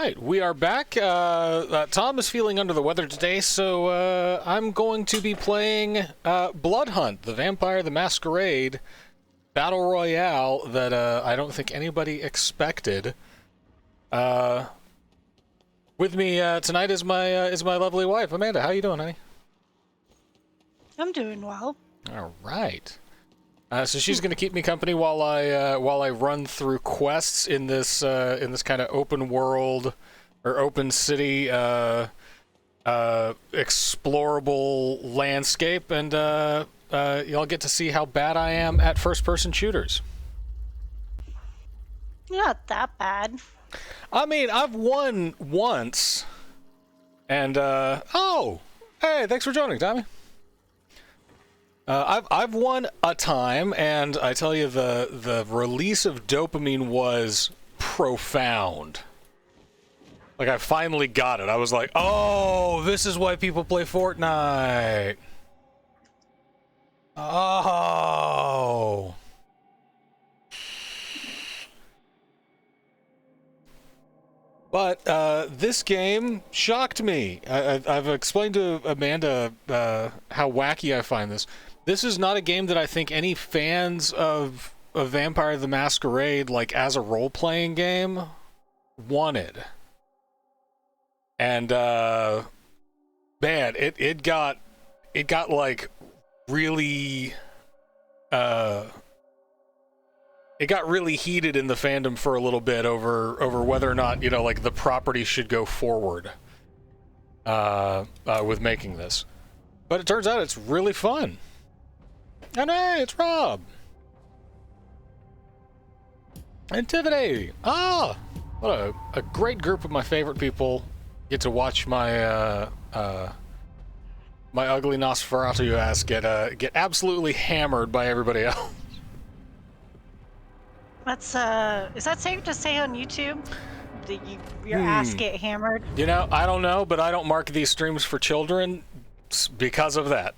right, we are back. Tom is feeling under the weather today, so I'm going to be playing BLOODHUNT, the Vampire the Masquerade Battle Royale that I don't think anybody expected. With me tonight is my lovely wife, Amanda. How you doing, honey? I'm doing well. All right. So she's going to keep me company while I run through quests in this kind of open world or open city explorable landscape, and y'all get to see how bad I am at first-person shooters. Not that bad. I mean, I've won once, and oh, hey, thanks for joining, Tommy. I've won a time, and I tell you, the release of dopamine was profound. Like, I finally got it. I was like, oh, this is why people play Fortnite. Oh. But this game shocked me. I've explained to Amanda how wacky I find this. This is not a game that I think any fans of Vampire the Masquerade, like as a role-playing game, wanted. And man, it got like really it got really heated in the fandom for a little bit over whether or not, you know, like the property should go forward with making this. But it turns out it's really fun. And hey, it's Rob. And Tiffany. Ah, what a great group of my favorite people get to watch my my ugly Nosferatu ass get absolutely hammered by everybody else. That's is that safe to say on YouTube? That your ass get hammered? You know, I don't know, but I don't mark these streams for children because of that.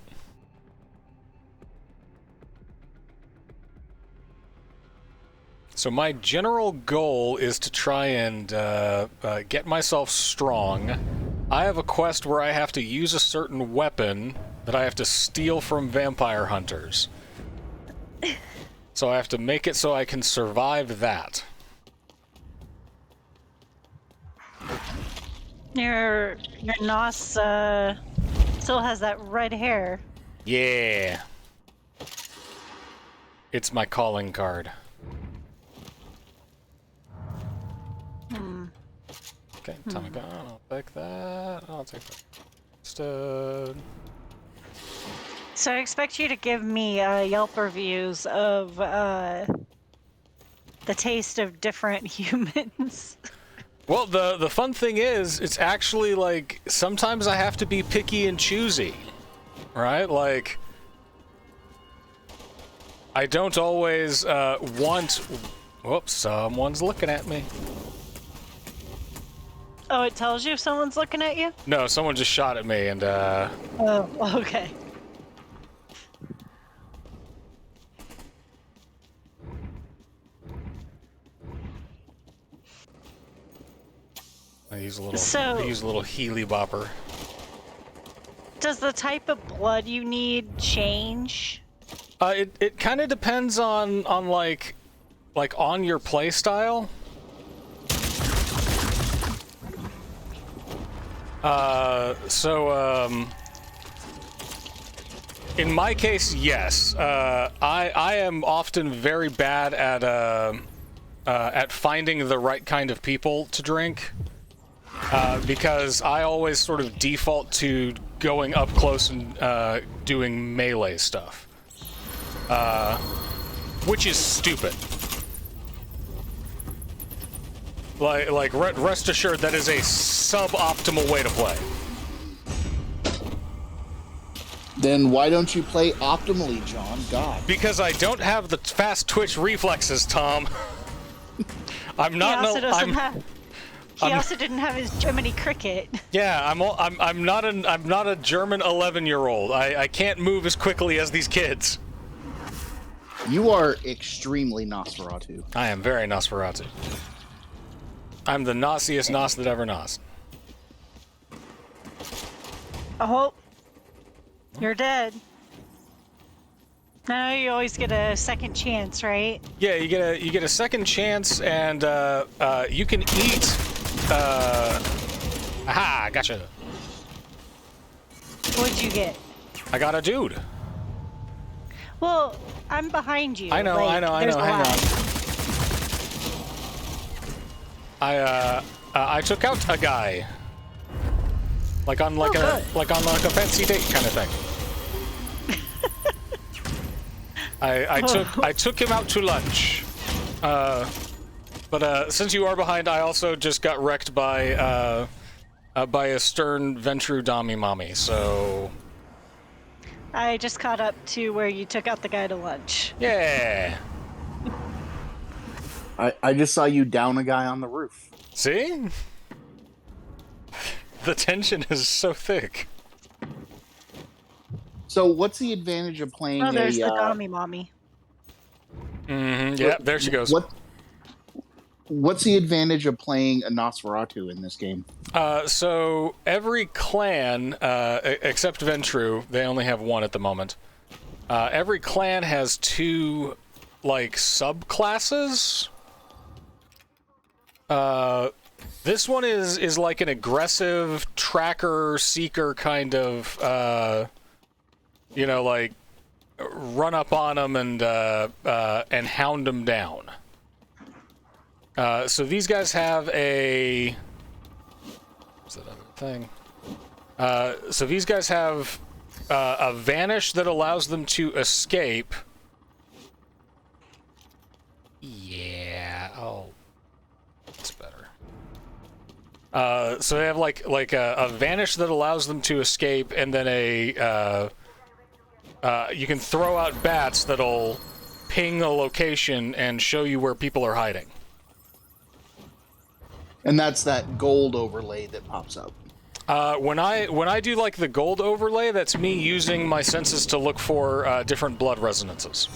So my general goal is to try and get myself strong. I have a quest where I have to use a certain weapon that I have to steal from vampire hunters. So I have to make it so I can survive that. Your Nos still has that red hair. Yeah. It's my calling card. Okay, Tommy gun. I'll take that. I'll take that. Stood. So I expect you to give me Yelp reviews of the taste of different humans. Well, the fun thing is, it's actually like sometimes I have to be picky and choosy, right? Like I don't always want. Whoops! Someone's looking at me. Oh, it tells you if someone's looking at you? No, someone just shot at me, and Oh, okay. I use a little Healy bopper. Does the type of blood you need change? It kind of depends on like on your play style. In my case, yes. I am often very bad at finding the right kind of people to drink, because I always sort of default to going up close and doing melee stuff, which is stupid. Like, rest assured, that is a suboptimal way to play. Then why don't you play optimally, John? God. Because I don't have the fast twitch reflexes, Tom. I'm not. He also didn't have his Germany cricket. Yeah, I'm not a German 11-year-old. I can't move as quickly as these kids. You are extremely Nosferatu. I am very Nosferatu. I'm the naughtiest nos that ever nos. Oh, you're dead. No, you always get a second chance, right? Yeah, you get a second chance, and you can eat. Aha! Gotcha. What'd you get? I got a dude. Well, I'm behind you. I know. Like, there's a Hang lot. on. I took out a guy. Like on like a fancy date kind of thing. I took him out to lunch. But since you are behind, I also just got wrecked by a stern Ventru Dami Mommy, so... I just caught up to where you took out the guy to lunch. Yeah! I just saw you down a guy on the roof. See? The tension is so thick. So what's the advantage of playing Oh, there's the Dami Mommy. Mm-hmm, yeah, there she goes. What's the advantage of playing a Nosferatu in this game? So every clan, except Ventru, they only have one at the moment. Every clan has two, like, subclasses. This one is like an aggressive tracker seeker kind of, you know, like run up on them and hound them down. So these guys have a... What's that other thing? So these guys have a vanish that allows them to escape. Yeah. Oh, that's better. So they have like a vanish that allows them to escape, and then a you can throw out bats that'll ping a location and show you where people are hiding. And that's that gold overlay that pops up. When I do like the gold overlay, that's me using my senses to look for different blood resonances.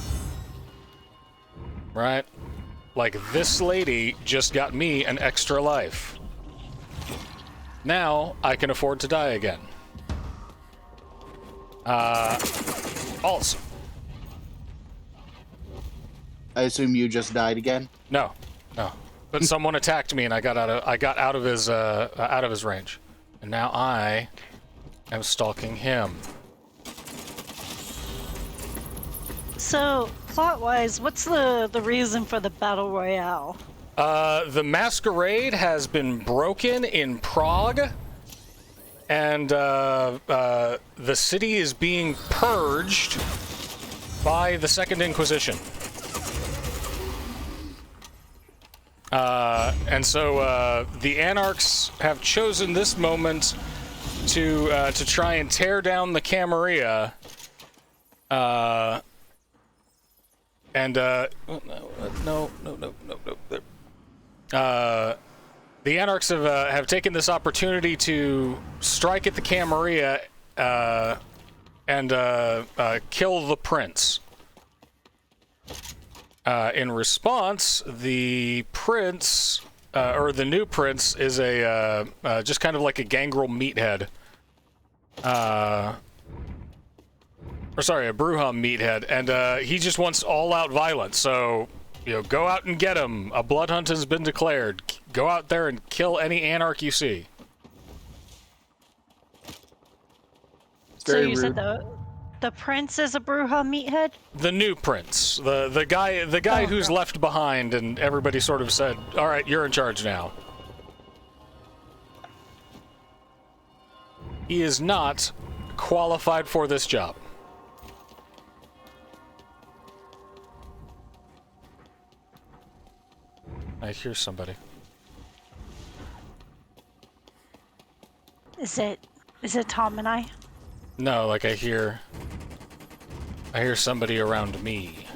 Right? Like this lady just got me an extra life. Now I can afford to die again. Also. I assume you just died again? No. But someone attacked me and I got out of his range. And now I am stalking him. So, plot-wise, what's the reason for the Battle Royale? The masquerade has been broken in Prague, and the city is being purged by the Second Inquisition. And so the Anarchs have chosen this moment to try and tear down the Camarilla. The Anarchs have taken this opportunity to strike at the Camarilla and kill the prince. In response, the prince, or the new prince, is a just kind of like a gangrel meathead. Or sorry, a Bruham meathead, and he just wants all-out violence. So, you know, go out and get him. A blood hunt has been declared. Go out there and kill any Anarch you see. So you said the prince is a Bruja meathead? The new prince, the guy who's left behind, and everybody sort of said, "All right, you're in charge now." He is not qualified for this job. I hear somebody. Is it Tom and I? No, like I hear somebody around me.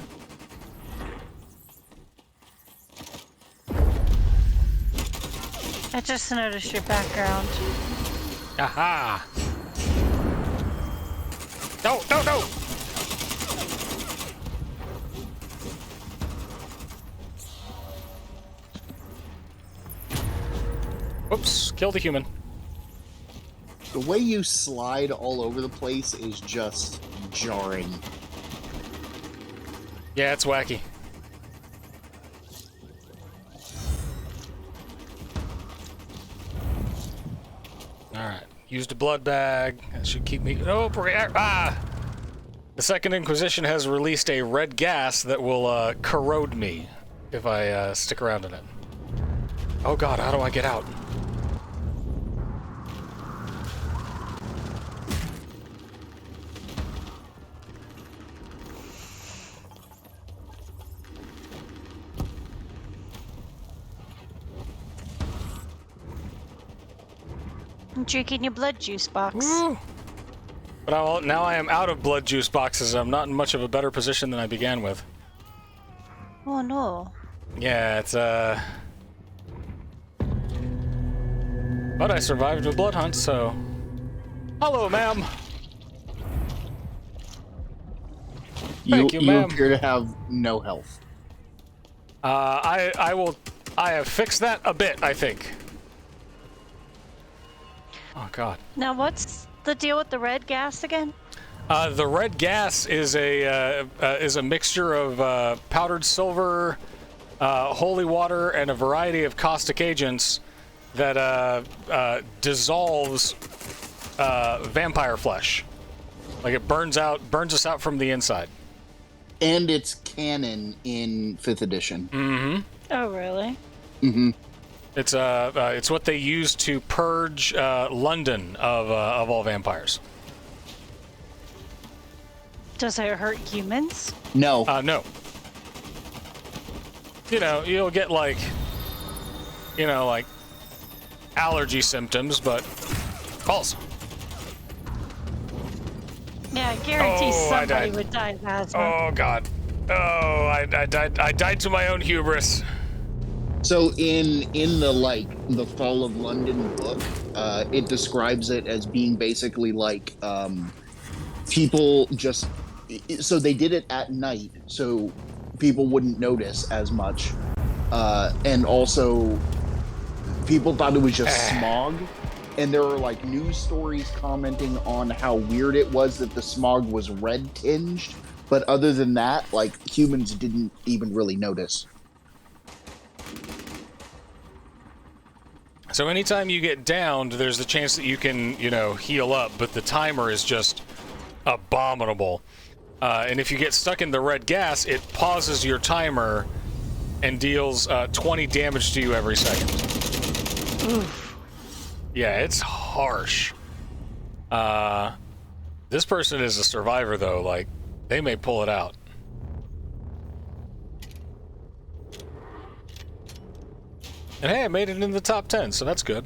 I just noticed your background. Aha! No, no, no! Whoops, killed a human. The way you slide all over the place is just jarring. Yeah, it's wacky. Alright, used a blood bag. That should keep me... Oh, ah! The Second Inquisition has released a red gas that will corrode me if I stick around in it. Oh god, how do I get out? I'm drinking your blood juice box. Woo. But now I am out of blood juice boxes. I'm not in much of a better position than I began with. Oh no. Yeah, it's but I survived a blood hunt, so... Hello, ma'am! Thank you, You ma'am. appear to have no health. I have fixed that a bit, I think. Oh god. Now what's the deal with the red gas again? The red gas is a mixture of powdered silver, holy water, and a variety of caustic agents that dissolves vampire flesh. Like it burns us out from the inside. And it's canon in 5th edition. Mm-hmm. Oh really? Mm-hmm. It's what they use to purge London of all vampires. Does it hurt humans? No. No. You know, you'll get like allergy symptoms, but false. Yeah, I guarantee Oh, I somebody died. would die of asthma. Oh god. Oh, I died to my own hubris. So in the Fall of London book, it describes it as being basically like people just... So they did it at night, so people wouldn't notice as much. And also, people thought it was just smog. And there were like news stories commenting on how weird it was that the smog was red tinged. But other than that, like, humans didn't even really notice. So anytime you get downed, there's the chance that you can, heal up, but the timer is just abominable. And if you get stuck in the red gas, it pauses your timer and deals 20 damage to you every second. Oof. Yeah, it's harsh. This person is a survivor, though. Like, they may pull it out. And hey, I made it in the top 10, so that's good.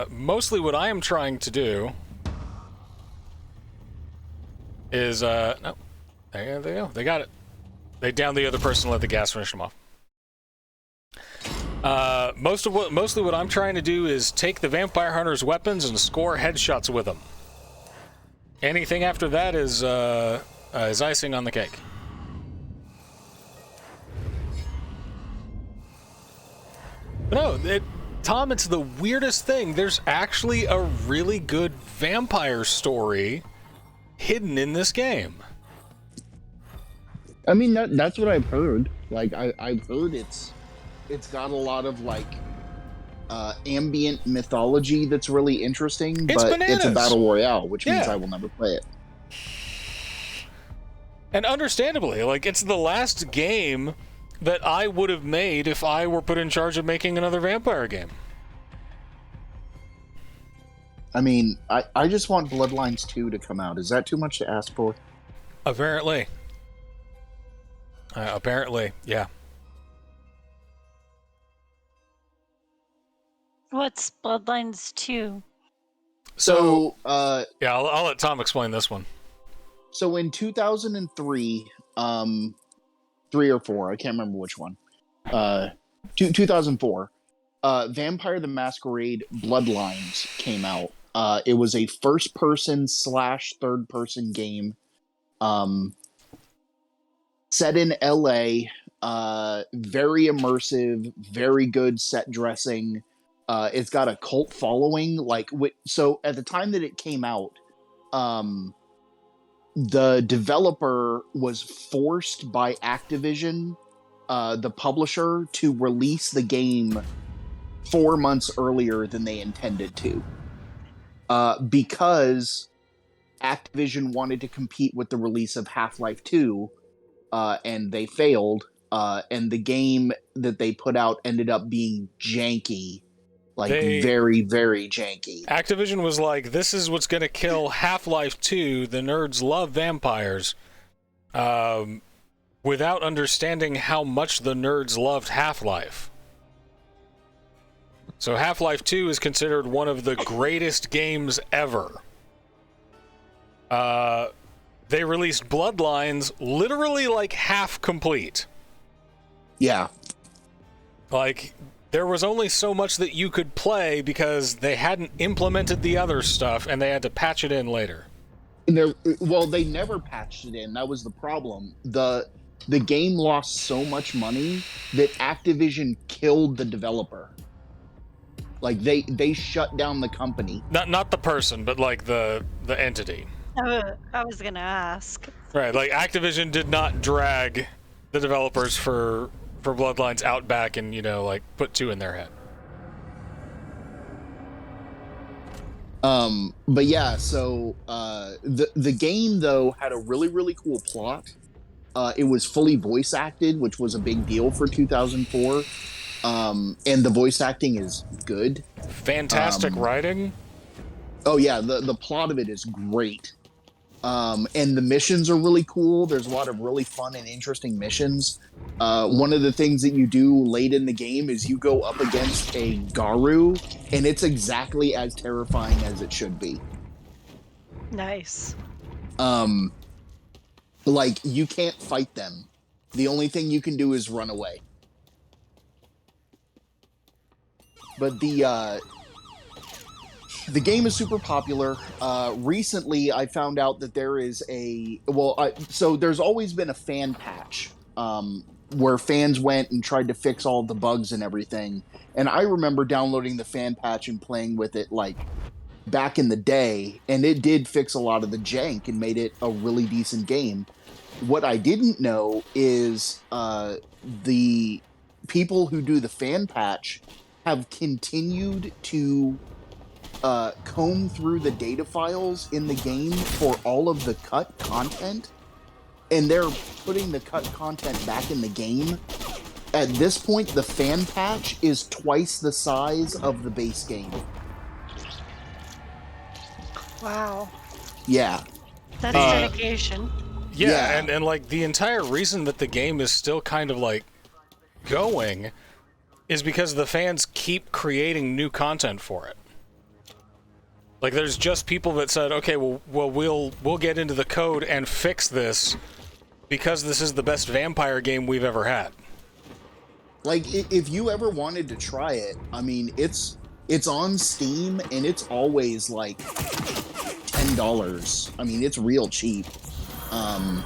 Mostly what I am trying to do is, no. There they go. They got it. They downed the other person and let the gas finish them off. Mostly what I'm trying to do is take the vampire hunter's weapons and score headshots with them. Anything after that is icing on the cake. But no, Tom, it's the weirdest thing. There's actually a really good vampire story hidden in this game. I mean, that's what I've heard. Like, I've heard it's got a lot of, like, ambient mythology that's really interesting, It's but bananas. it's a battle royale, which means Yeah. I will never play it. And understandably, like, it's the last game that I would have made if I were put in charge of making another vampire game. I mean, I just want Bloodlines 2 to come out. Is that too much to ask for? Apparently. Apparently, yeah. What's Bloodlines 2? So, Yeah, I'll let Tom explain this one. so in 2003, 3 or 4, I can't remember which one. 2004, Vampire the Masquerade Bloodlines came out. It was a first-person / third-person game, set in LA, very immersive, very good set dressing, It's got a cult following. So at the time that it came out, the developer was forced by Activision, the publisher, to release the game 4 months earlier than they intended to, because Activision wanted to compete with the release of Half-Life 2, and they failed. And the game that they put out ended up being janky, very, very janky. Activision was like, this is what's going to kill Half-Life 2. The nerds love vampires. Without understanding how much the nerds loved Half-Life. So Half-Life 2 is considered one of the greatest games ever. They released Bloodlines literally like half complete. Yeah. Like, there was only so much that you could play because they hadn't implemented the other stuff and they had to patch it in later. They never patched it in. That was the problem. The game lost so much money that Activision killed the developer. Like, they shut down the company. Not the person, but like the entity. I was gonna ask. Right, like Activision did not drag the developers for Bloodlines out back and, like, put 2 in their head. But yeah, so the game though had a really, really cool plot. It was fully voice acted, which was a big deal for 2004. And the voice acting is good. Fantastic writing. Oh yeah, the plot of it is great. And the missions are really cool. There's a lot of really fun and interesting missions. One of the things that you do late in the game is you go up against a Garu, and it's exactly as terrifying as it should be. Nice. Like, you can't fight them. The only thing you can do is run away. But the game is super popular. Recently, I found out that there is so there's always been a fan patch, where fans went and tried to fix all the bugs and everything. And I remember downloading the fan patch and playing with it, like, back in the day, and it did fix a lot of the jank and made it a really decent game. What I didn't know is the people who do the fan patch have continued to comb through the data files in the game for all of the cut content, and they're putting the cut content back in the game. At this point, the fan patch is twice the size of the base game. Wow. Yeah. That's dedication. Yeah, and like the entire reason that the game is still kind of like going is because the fans keep creating new content for it. Like, there's just people that said, okay, well we'll get into the code and fix this because this is the best vampire game we've ever had. Like, if you ever wanted to try it, I mean, it's on Steam, and it's always like $10. I mean, it's real cheap. And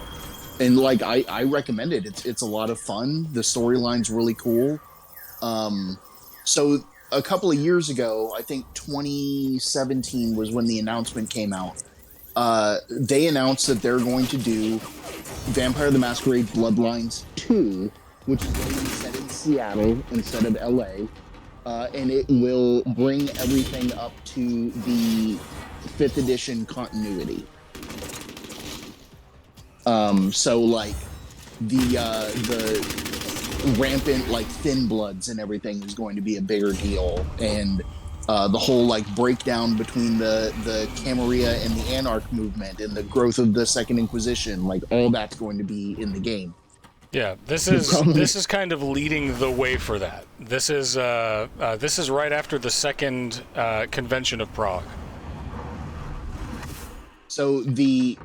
like, I recommend it. It's a lot of fun. The storyline's really cool. So a couple of years ago, I think 2017 was when the announcement came out. They announced that they're going to do Vampire the Masquerade Bloodlines 2, which is going to be set in Seattle instead of LA. And it will bring everything up to the 5th edition continuity. So like the rampant like thin bloods and everything is going to be a bigger deal, and the whole like breakdown between the Camarilla and the Anarch movement and the growth of the Second Inquisition, like all that's going to be in the game. Yeah, this is kind of leading the way for that. This is right after the second convention of Prague. So the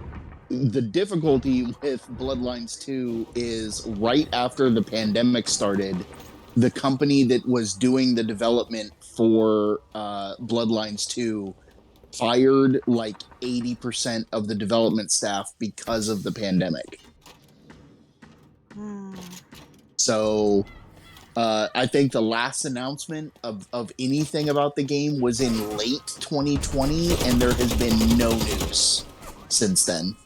difficulty with Bloodlines 2 is right after the pandemic started, the company that was doing the development for Bloodlines 2 fired like 80% of the development staff because of the pandemic. So I think the last announcement of anything about the game was in late 2020, and there has been no news since then.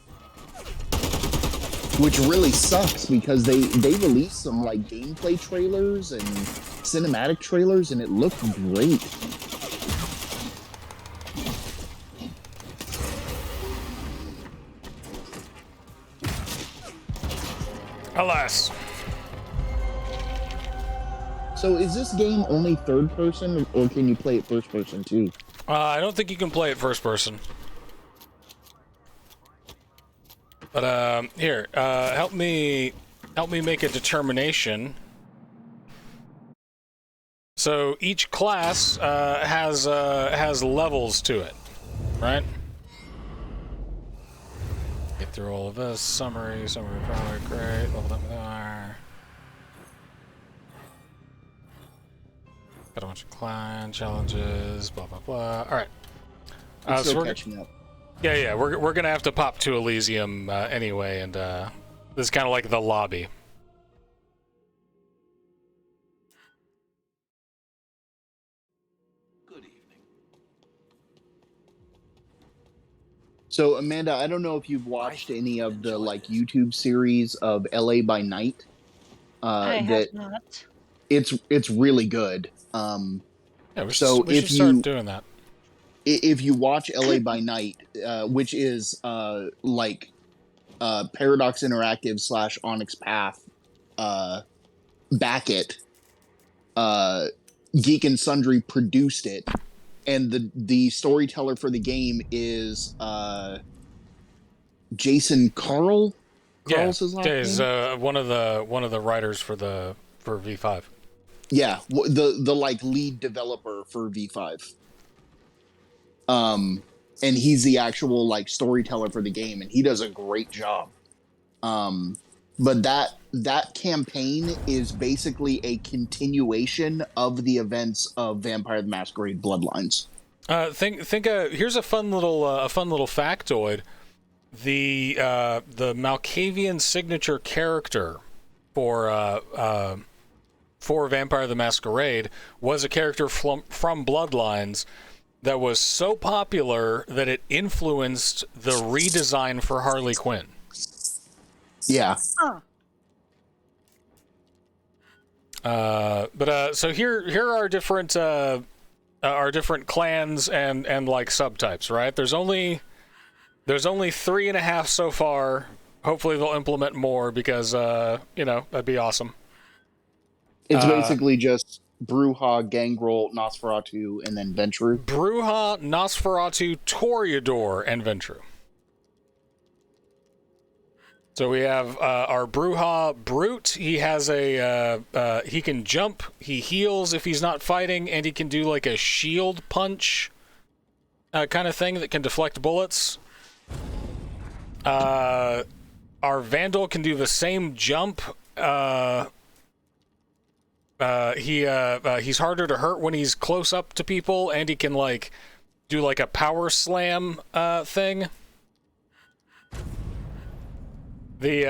Which really sucks because they released some like gameplay trailers and cinematic trailers, and it looked great. Alas. So is this game only third person, or can you play it first person too? I don't think you can play it first person. But here, help me make a determination. So each class has levels to it, right? Get through all of this. Summary, probably great. Level up there. Got a bunch of client challenges, blah blah blah. All right. So we're catching up. Yeah, we're gonna have to pop to Elysium anyway, and this is kind of like the lobby. Good evening. So Amanda, I don't know if you've watched any of the like YouTube series of LA by Night. I have not. It's really good. Yeah, we So should start doing that. If you watch LA by Night, which is like Paradox Interactive / Onyx Path, back it, Geek and Sundry produced it, and the storyteller for the game is Jason Carl. Carl's his last name? Is one of the writers for V5. Yeah, the like lead developer for V5. And he's the actual like storyteller for the game, and he does a great job. But that campaign is basically a continuation of the events of Vampire the Masquerade Bloodlines. Here's a fun little factoid. The Malkavian signature character for Vampire the Masquerade was a character from Bloodlines that was so popular that it influenced the redesign for Harley Quinn. Yeah. Huh. So here are different clans and like subtypes, right? There's only 3.5 so far. Hopefully they'll implement more because that'd be awesome. It's basically just Brujah, Gangrel, Nosferatu, and then Ventru. Brujah, Nosferatu, Toreador, and Ventru. So we have our Brujah Brute. He has he can jump, he heals if he's not fighting, and he can do like a shield punch kind of thing that can deflect bullets. Our Vandal can do the same jump. He's harder to hurt when he's close up to people, and he can like do like a power slam thing. The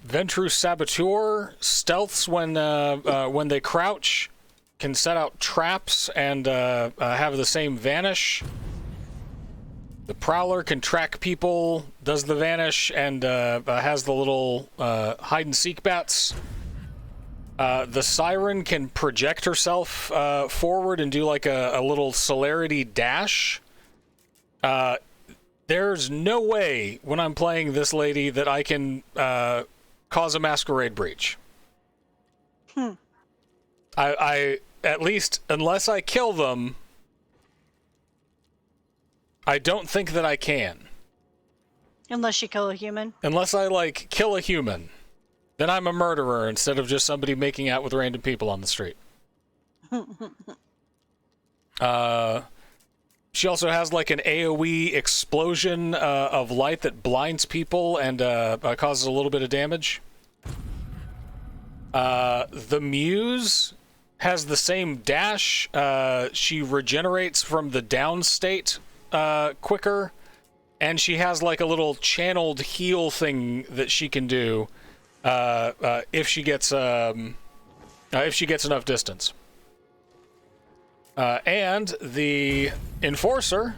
Ventru Saboteur stealths when they crouch, can set out traps and have the same vanish. The Prowler can track people, does the vanish, and has the little hide and seek bats. The Siren can project herself forward and do like a little celerity dash. There's no way when I'm playing this lady that I can cause a masquerade breach. I at least, unless I kill them, I don't think that I can. Unless you kill a human. Unless I, like, kill a human. Then I'm a murderer instead of just somebody making out with random people on the street. She also has, like, an AoE explosion of light that blinds people and causes a little bit of damage. The Muse has the same dash. She regenerates from the down state quicker, and she has like a little channeled heal thing that she can do if she gets if she gets enough distance. And the Enforcer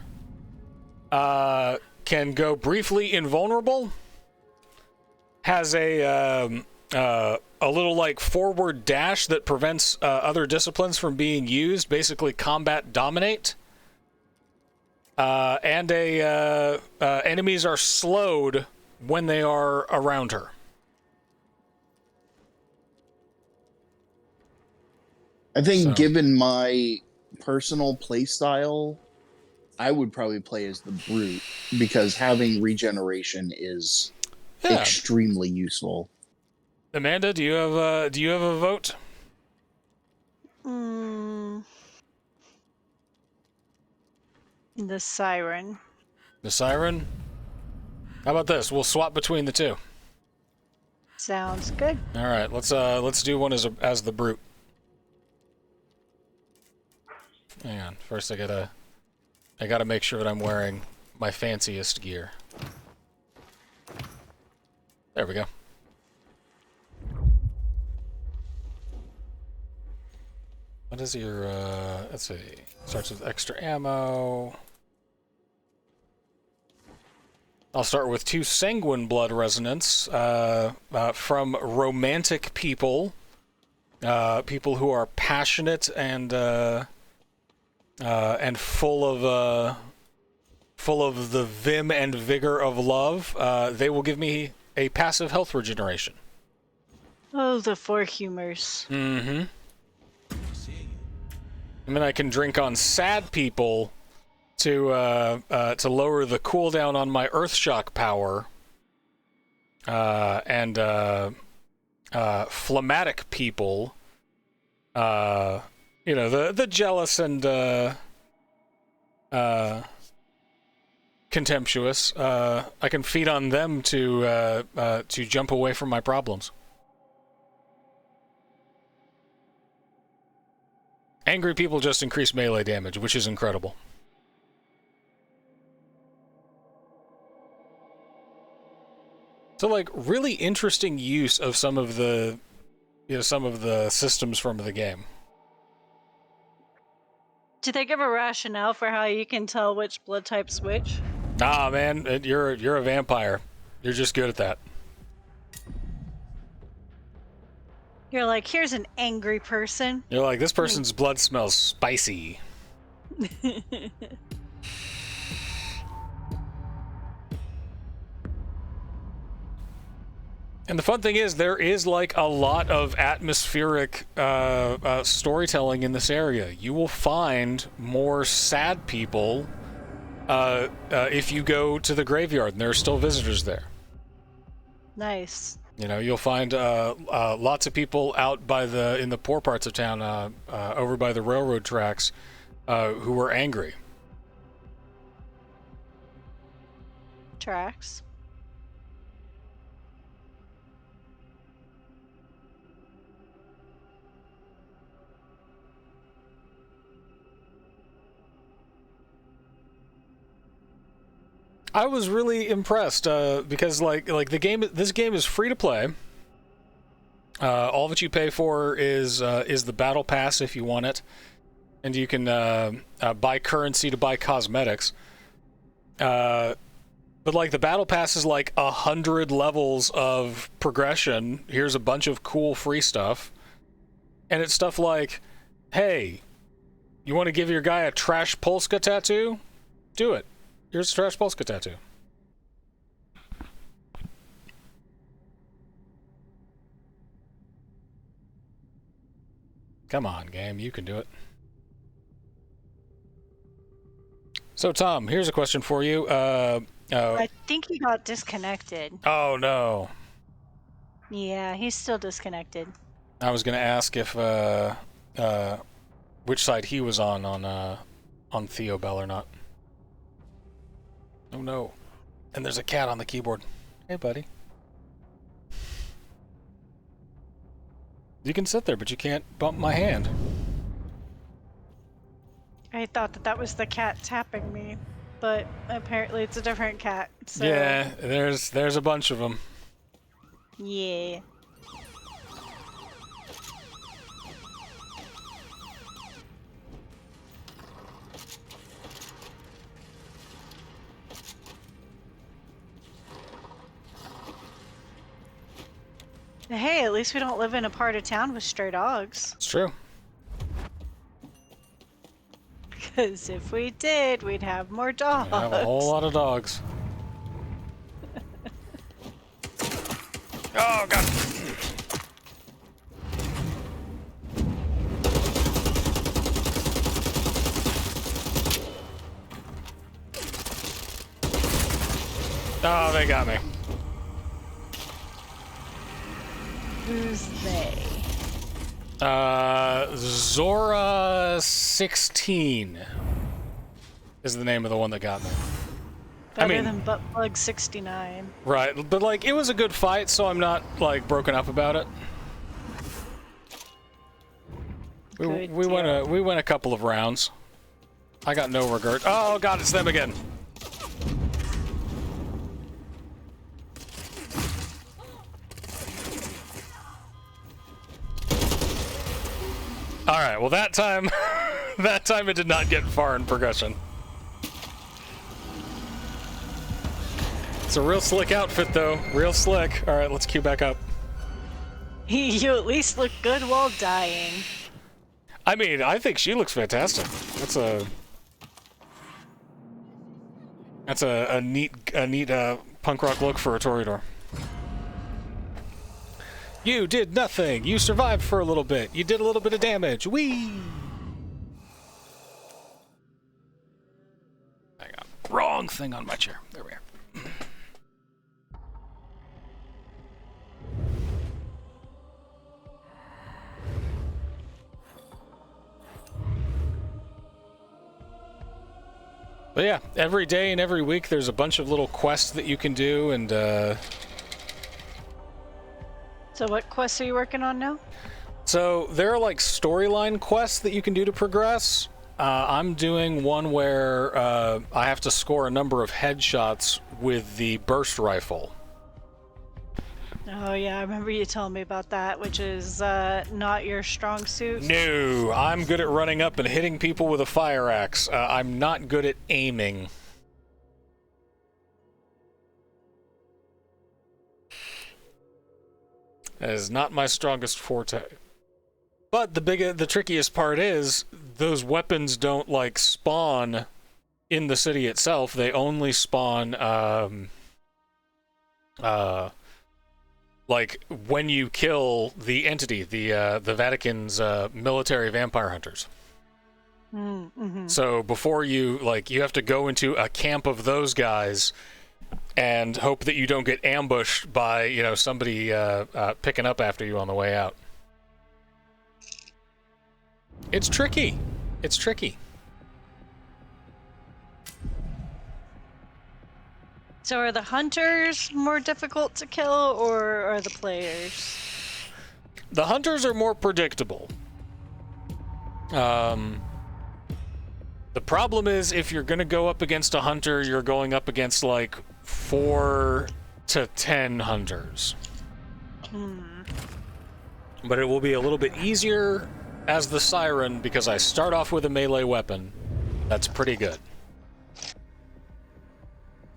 can go briefly invulnerable. Has a little like forward dash that prevents other disciplines from being used. Basically, combat dominate. And enemies are slowed when they are around her. I think, given my personal play style, I would probably play as the Brute, because having regeneration is extremely useful. Amanda, do you have a vote? The Siren. The Siren? How about this? We'll swap between the two. Sounds good. All right, let's do one as the Brute. Hang on. First, I gotta make sure that I'm wearing my fanciest gear. There we go. What is your, let's see. Starts with extra ammo. I'll start with 2 sanguine blood resonance, from romantic people. People who are passionate and full of the vim and vigor of love. They will give me a passive health regeneration. Oh, the 4 humors. Mm-hmm. And then I can drink on sad people to lower the cooldown on my Earthshock power. And phlegmatic people, you know, the jealous and contemptuous. I can feed on them to jump away from my problems. Angry people just increase melee damage, which is incredible. So, like, really interesting use of some of the systems from the game. Do they give a rationale for how you can tell which blood type's which? Nah, man, you're a vampire. You're just good at that. You're like, here's an angry person. You're like, this person's blood smells spicy. And the fun thing is, there is like a lot of atmospheric storytelling in this area. You will find more sad people if you go to the graveyard, and there are still visitors there. Nice. You know, you'll find lots of people out in the poor parts of town, over by the railroad tracks, who were angry. Tracks. I was really impressed because like this game is free to play. All that you pay for is the battle pass if you want it, and you can buy currency to buy cosmetics. But like the battle pass is like 100 levels of progression. Here's a bunch of cool free stuff, and it's stuff like, hey, you want to give your guy a trash Polska tattoo? Do it. Here's a trash Polska tattoo. Come on, game. You can do it. So, Tom, here's a question for you. I think he got disconnected. Oh, no. Yeah, he's still disconnected. I was going to ask if which side he was on Theobel or not. Oh no. And there's a cat on the keyboard. Hey, buddy. You can sit there, but you can't bump my hand. I thought that was the cat tapping me, but apparently it's a different cat. So... Yeah, there's a bunch of them. Yeah. Hey, at least we don't live in a part of town with stray dogs. It's true. Because if we did, we'd have more dogs. We have a whole lot of dogs. Oh, God. Oh, they got me. Who's they? Zora 16 is the name of the one that got me. Better than Buttplug 69. Right, but like it was a good fight, so I'm not like broken up about it. We went a couple of rounds. I got no regret. Oh God, it's them again. All right, well that time, that time it did not get far in progression. It's a real slick outfit, though. Real slick. All right, let's queue back up. You at least look good while dying. I mean, I think she looks fantastic. That's a neat punk rock look for a Toreador. You did nothing. You survived for a little bit. You did a little bit of damage. Whee! Hang on. Wrong thing on my chair. There we are. But yeah, every day and every week there's a bunch of little quests that you can do, and So what quests are you working on now? so there are like storyline quests that you can do to progress. I'm doing one where I have to score a number of headshots with the burst rifle. Oh yeah, I remember you telling me about that, which is not your strong suit. No, I'm good at running up and hitting people with a fire axe. I'm not good at aiming. That is not my strongest forte. But the trickiest part is those weapons don't like spawn in the city itself. They only spawn like when you kill the entity, the Vatican's military vampire hunters. Mm-hmm. So before you you have to go into a camp of those guys and hope that you don't get ambushed by somebody picking up after you on the way out. It's tricky. It's tricky. So are the hunters more difficult to kill, or are the players? The hunters are more predictable. The problem is if you're going to go up against a hunter, you're going up against like 4 to 10 hunters. But it will be a little bit easier as the Siren because I start off with a melee weapon. That's pretty good.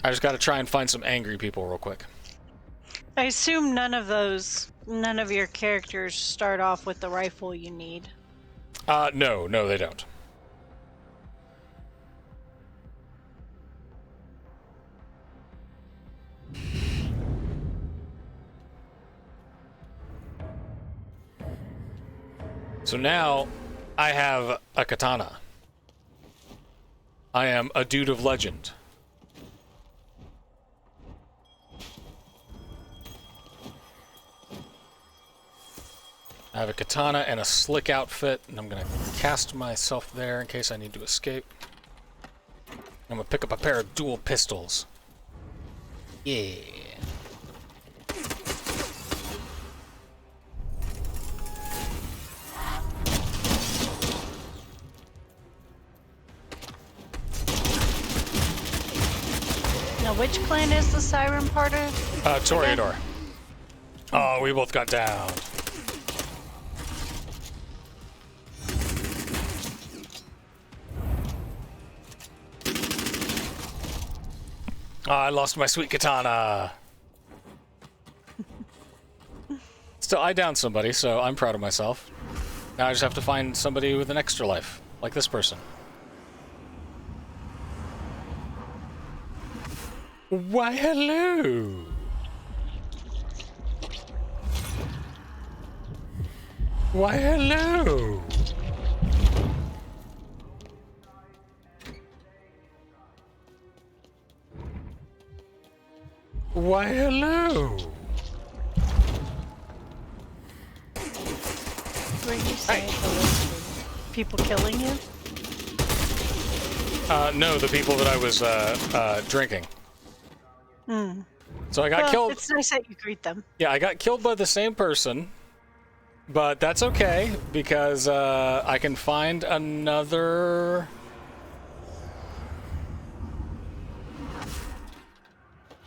I just got to try and find some angry people real quick. I assume none of your characters start off with the rifle you need. No, they don't. So now I have a katana. I am a dude of legend. I have a katana and a slick outfit, and I'm gonna cast myself there in case I need to escape. I'm gonna pick up a pair of dual pistols. Yeah. Now, which clan is the Siren part of? Toreador. Oh, we both got downed. Oh, I lost my sweet katana. It's Still, I downed somebody, so I'm proud of myself. Now I just have to find somebody with an extra life, like this person. Why, hello! Why, hello! Why, hello! Were you saying people killing you? No, the people that I was drinking. So I got killed. It's nice that you greet them. Yeah, I got killed by the same person, but that's okay because I can find another.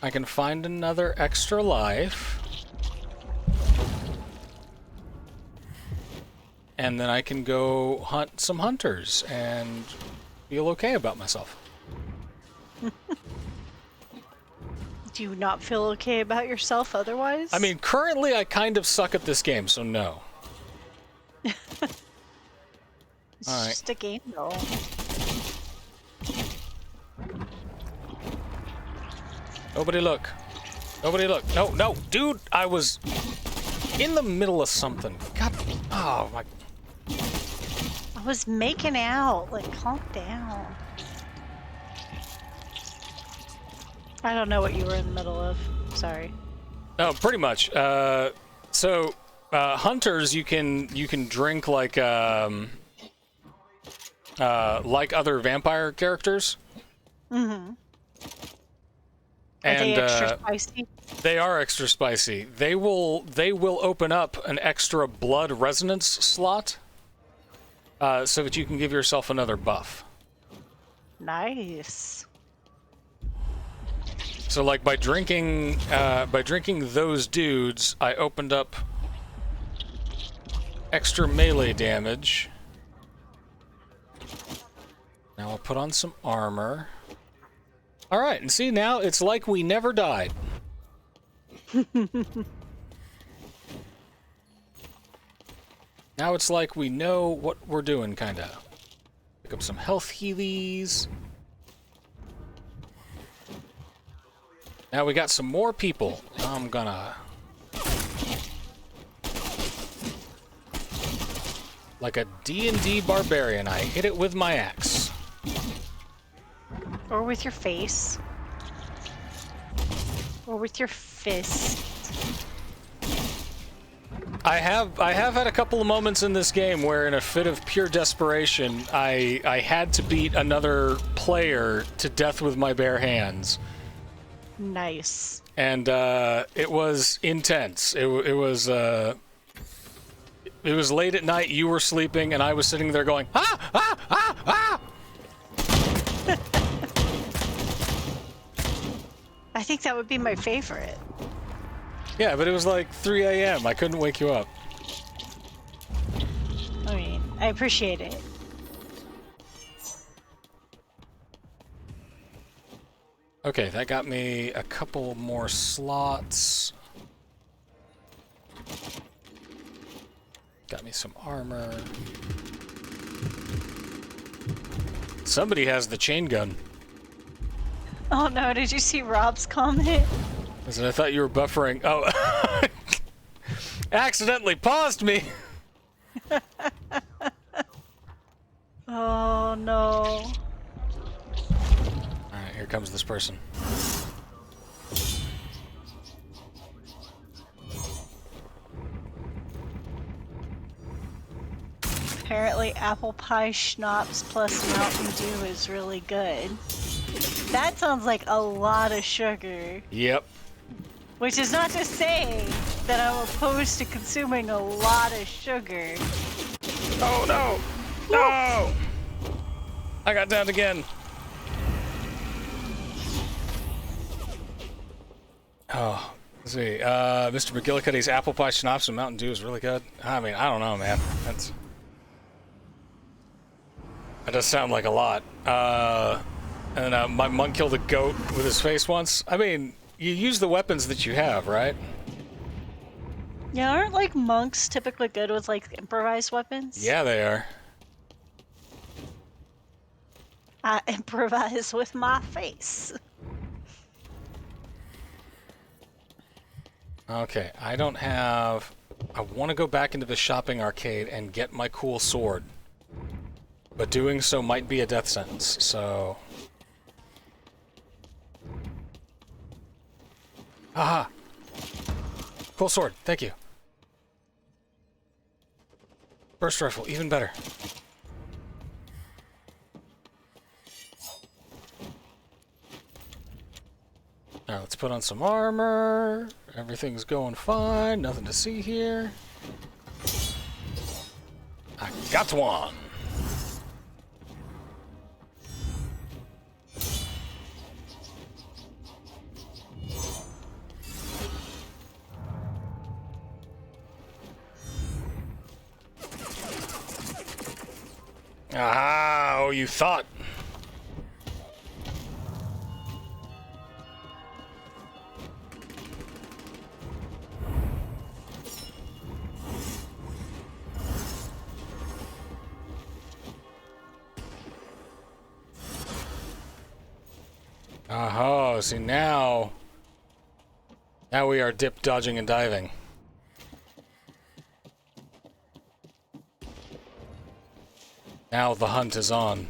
I can find another extra life. And then I can go hunt some hunters and feel okay about myself. Do you not feel okay about yourself otherwise? I mean, currently I kind of suck at this game, so no. It's All right. just a game, though. Nobody look. Nobody look. No, no, dude, I was in the middle of something. God, oh my. I was making out. Like, calm down. I don't know what you were in the middle of. Sorry. No, pretty much. So hunters, you can drink like other vampire characters. Mm-hmm. Are And they extra spicy? they are extra spicy. They will open up an extra blood resonance slot, so that you can give yourself another buff. Nice. So like by drinking those dudes, I opened up extra melee damage. Now I'll put on some armor. All right, and see now it's like we never died. Now it's like we know what we're doing, kinda. Pick up some health healies. Now we got some more people. I'm gonna... Like a D&D barbarian, I hit it with my axe. Or with your face. Or with your fist. I have had a couple of moments in this game where in a fit of pure desperation, I had to beat another player to death with my bare hands. Nice. And it was intense. It was late at night, you were sleeping, and I was sitting there going, ah, ah, ah, ah! I think that would be my favorite. Yeah, but it was like 3 a.m. I couldn't wake you up. I mean, I appreciate it. Okay, that got me a couple more slots. Got me some armor. Somebody has the chain gun. Oh no, did you see Rob's comment? Listen, I thought you were buffering. Oh, accidentally paused me. Oh no. Alright, here comes this person. Apparently apple pie schnapps plus Mountain Dew is really good. That sounds like a lot of sugar. Yep. Which is not to say that I'm opposed to consuming a lot of sugar. Oh no! No! I got downed again. Oh, let's see. Mr. McGillicuddy's apple pie schnapps and Mountain Dew is really good. I mean, I don't know, man. That does sound like a lot. And my monk killed a goat with his face once. I mean, you use the weapons that you have, right? Yeah, aren't like monks typically good with like improvised weapons? Yeah, they are. I improvise with my face. Okay, I don't have... I want to go back into the shopping arcade and get my cool sword. But doing so might be a death sentence, so... Aha! Cool sword, thank you. Burst rifle, even better. Alright, let's put on some armor. Everything's going fine, nothing to see here. I got one! Ah, oh, you thought. Oh, see now we are dip, dodging, and diving. Now the hunt is on.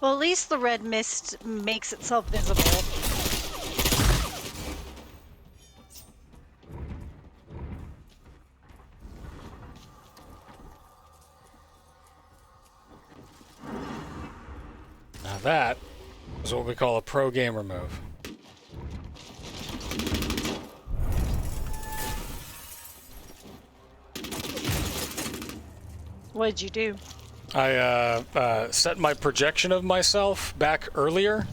Well, at least the red mist makes itself visible. Now that is what we call a pro gamer move. What'd you do? I set my projection of myself back earlier,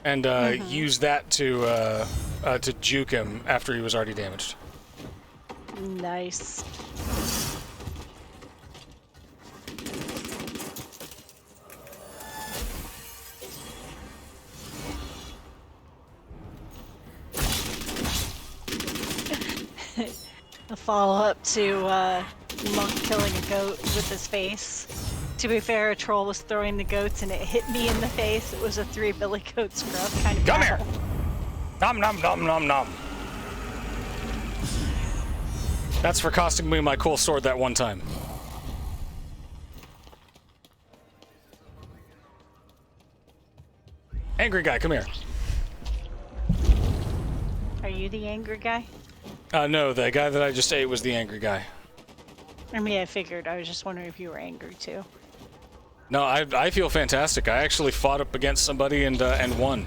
and used that to juke him after he was already damaged. Nice. A follow-up to Monk killing a goat with his face. To be fair, a troll was throwing the goats and it hit me in the face. It was a 3 billy goat scrub kind of Come battle. here! Nom nom nom nom nom. That's for costing me my cool sword that one time. Angry guy, come here. Are you the angry guy? No, the guy that I just ate was the angry guy. I mean, I figured. I was just wondering if you were angry too. No, I feel fantastic. I actually fought up against somebody and won.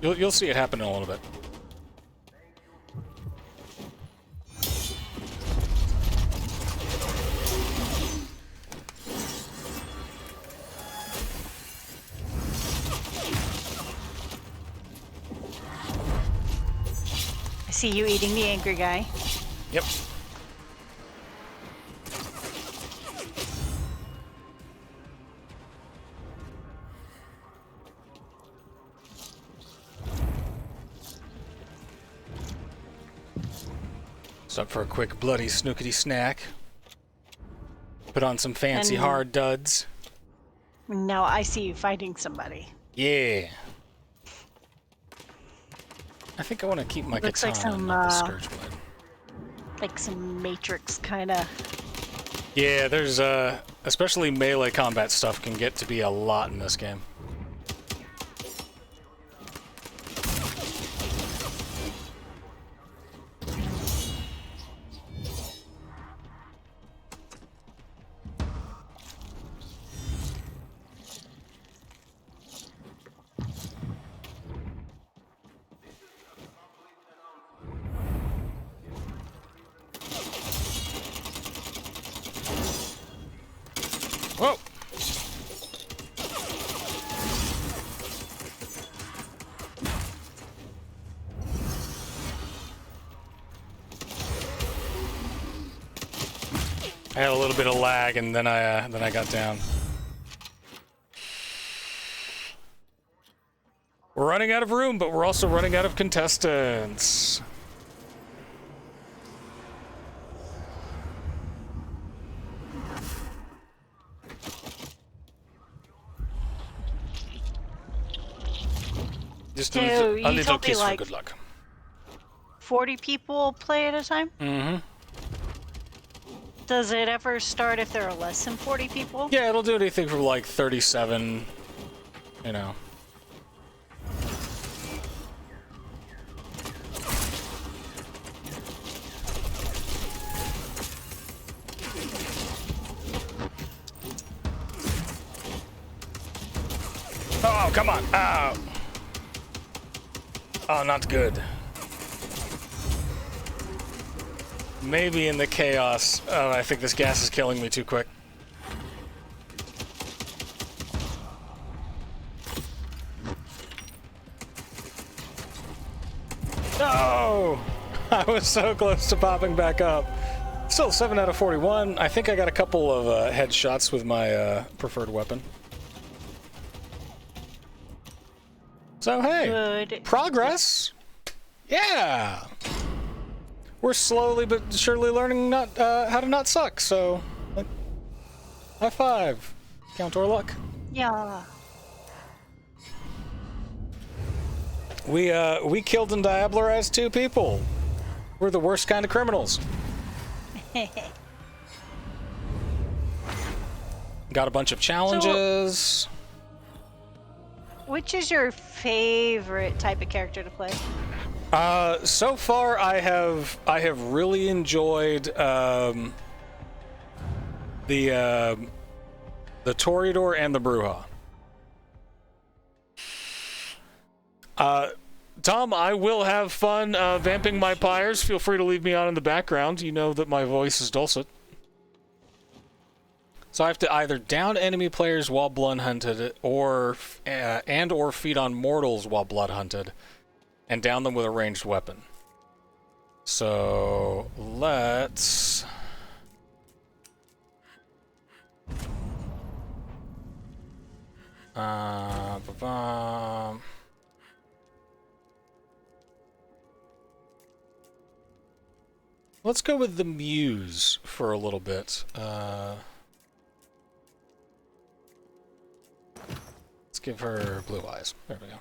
You'll see it happen in a little bit. I see you eating the angry guy. Yep. So up for a quick bloody snookety snack. Put on some fancy And- hard duds. Now I see you fighting somebody. Yeah. I think I want to keep my Looks katana, like some, not the scourge blade. Like some Matrix kind of. Yeah, there's especially melee combat stuff can get to be a lot in this game. Whoa! I had a little bit of lag, and then I got down. We're running out of room, but we're also running out of contestants. Just So, a you little told me, kiss for like, good luck. 40 people play at a time? Mm-hmm. Does it ever start if there are less than 40 people? Yeah, it'll do anything from like 37, you know. Oh, come on. Oh. Oh, not good. Maybe in the chaos. Oh, I think this gas is killing me too quick. No! I was so close to popping back up. Still 7 out of 41. I think I got a couple of headshots with my preferred weapon. So, hey, Good. progress. Yeah. We're slowly but surely learning not how to not suck, so like, high five. Count our luck. Yeah. We killed and diablerized 2 people. We're the worst kind of criminals. Got a bunch of challenges. Which is your favorite type of character to play? So far I have really enjoyed the Toreador and the Bruja. Tom, I will have fun vamping my pyres. Feel free to leave me on in the background. You know that my voice is dulcet. So I have to either down enemy players while blood hunted, or feed on mortals while blood hunted, and down them with a ranged weapon. So let's let's go with the Muse for a little bit. Let's give her blue eyes. There we go.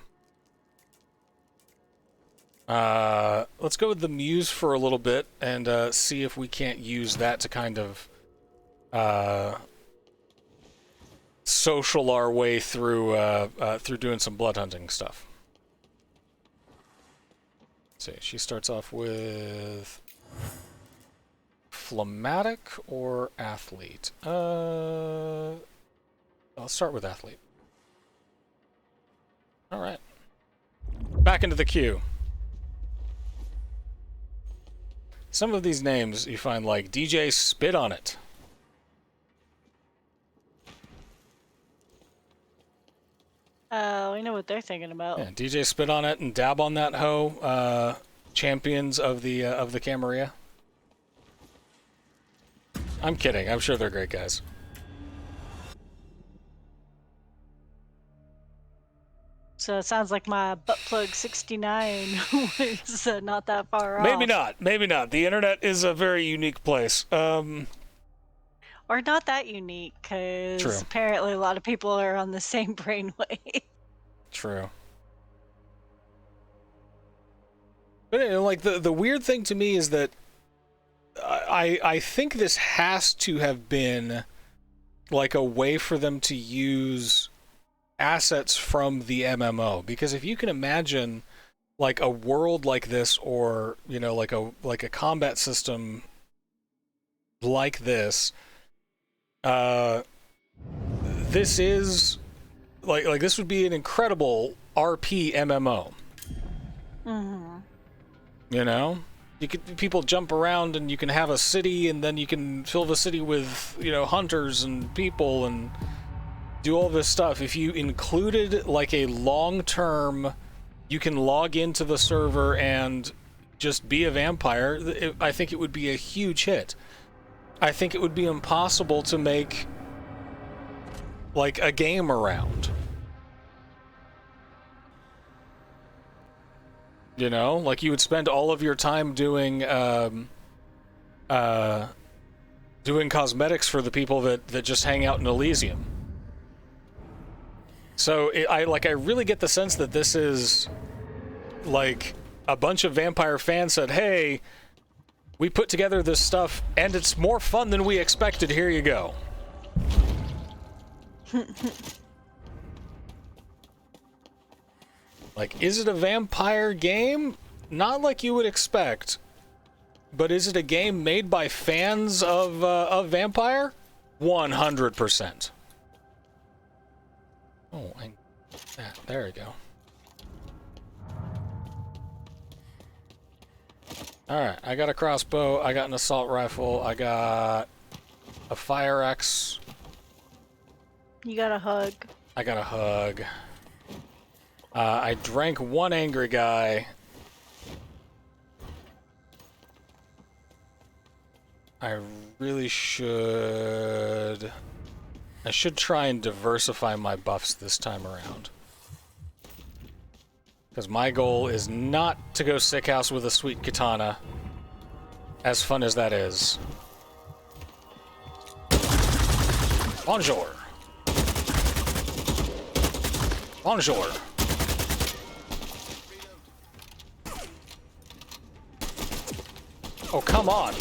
Let's go with the Muse for a little bit and see if we can't use that to kind of social our way through through doing some blood hunting stuff. Let's see, she starts off with phlegmatic or athlete. I'll start with athlete. All right. Back into the queue. Some of these names you find like DJ Spit on It. We know what they're thinking about. Yeah, DJ Spit on It and Dab on That Hoe, champions of the Camarilla. I'm kidding. I'm sure they're great guys. So it sounds like my butt plug 69 was not that far off. Maybe not. Maybe not. The internet is a very unique place. Or not that unique, because True. apparently a lot of people are on the same brainwave. True. But you know, like the weird thing to me is that I think this has to have been like a way for them to use assets from the MMO, because if you can imagine like a world like this, or you know, like a combat system like this, this is like this would be an incredible RP MMO. Mm-hmm. You know, people jump around, and you can have a city, and then you can fill the city with, you know, hunters and people and do all this stuff. If you included like a long-term, you can log into the server and just be a vampire, I think it would be a huge hit. I think it would be impossible to make like a game around. You know, like you would spend all of your time doing doing cosmetics for the people that just hang out in Elysium. So I really get the sense that this is like a bunch of vampire fans said, "Hey, we put together this stuff and it's more fun than we expected. Here you go." Like, is it a vampire game? Not like you would expect. But is it a game made by fans of Vampire? 100%. Oh, there we go. Alright, I got a crossbow, I got an assault rifle, I got a fire axe. You got a hug. I got a hug. I drank one angry guy. I really should... I should try and diversify my buffs this time around. Because my goal is not to go sick house with a sweet katana, as fun as that is. Bonjour. Bonjour. Oh, come on.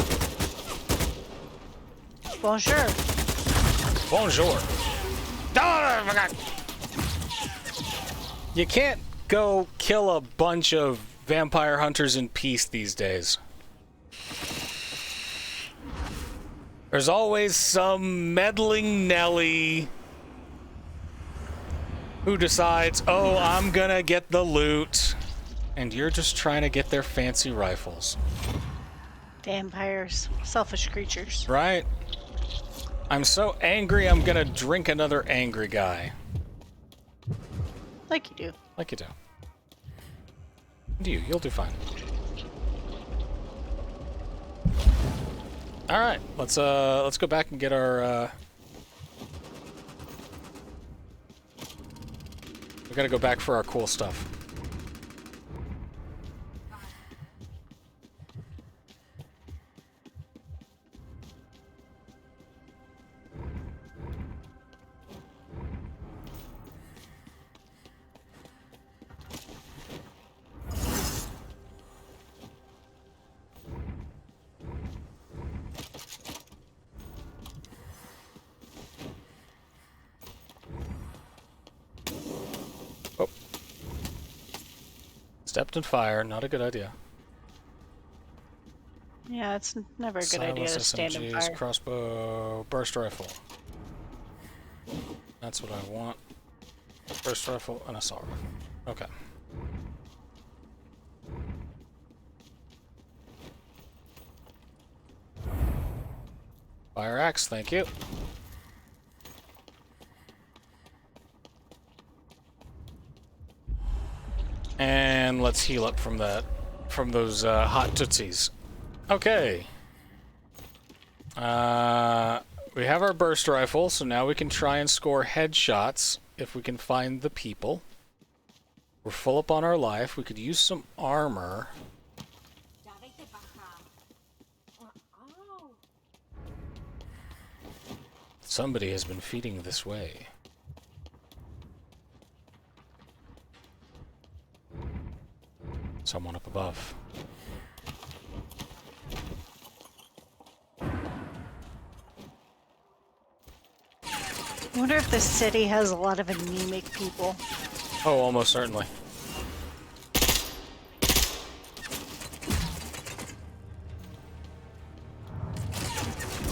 Bonjour. Bonjour. Ah, I forgot. You can't go kill a bunch of vampire hunters in peace these days. There's always some meddling Nelly who decides, oh, I'm gonna get the loot, and you're just trying to get their fancy rifles. Vampires. Selfish creatures. Right? I'm so angry, I'm gonna drink another angry guy. Like you do. Like you do. And you'll do fine. All right, let's go back and get our. We gotta go back for our cool stuff. Stepped in fire, not a good idea. Yeah, it's never a good idea to stand in SMGs, fire. crossbow, burst rifle. That's what I want. Burst rifle and assault rifle. Okay. Fire axe, thank you. And let's heal up from those hot tootsies. Okay. We have our burst rifle, so now we can try and score headshots if we can find the people. We're full up on our life. We could use some armor. Somebody has been feeding this way. Someone up above. I wonder if this city has a lot of anemic people. Oh, almost certainly.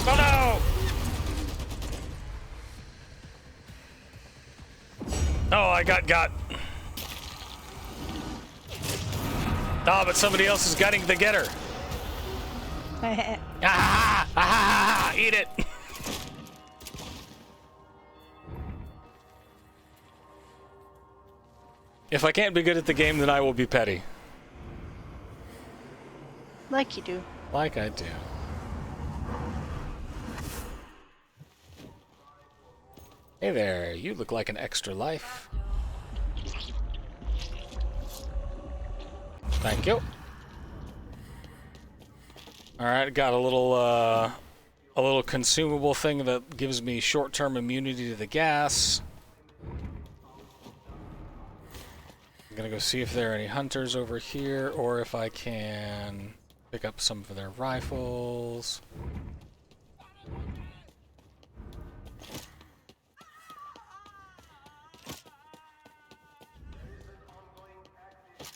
Oh no! Oh, I got. Ah, but somebody else is getting the getter. Ah! Ah! Eat it! If I can't be good at the game, then I will be petty. Like you do. Like I do. Hey there, you look like an extra life. Thank you. Alright, got a little consumable thing that gives me short-term immunity to the gas. I'm gonna go see if there are any hunters over here, or if I can pick up some of their rifles.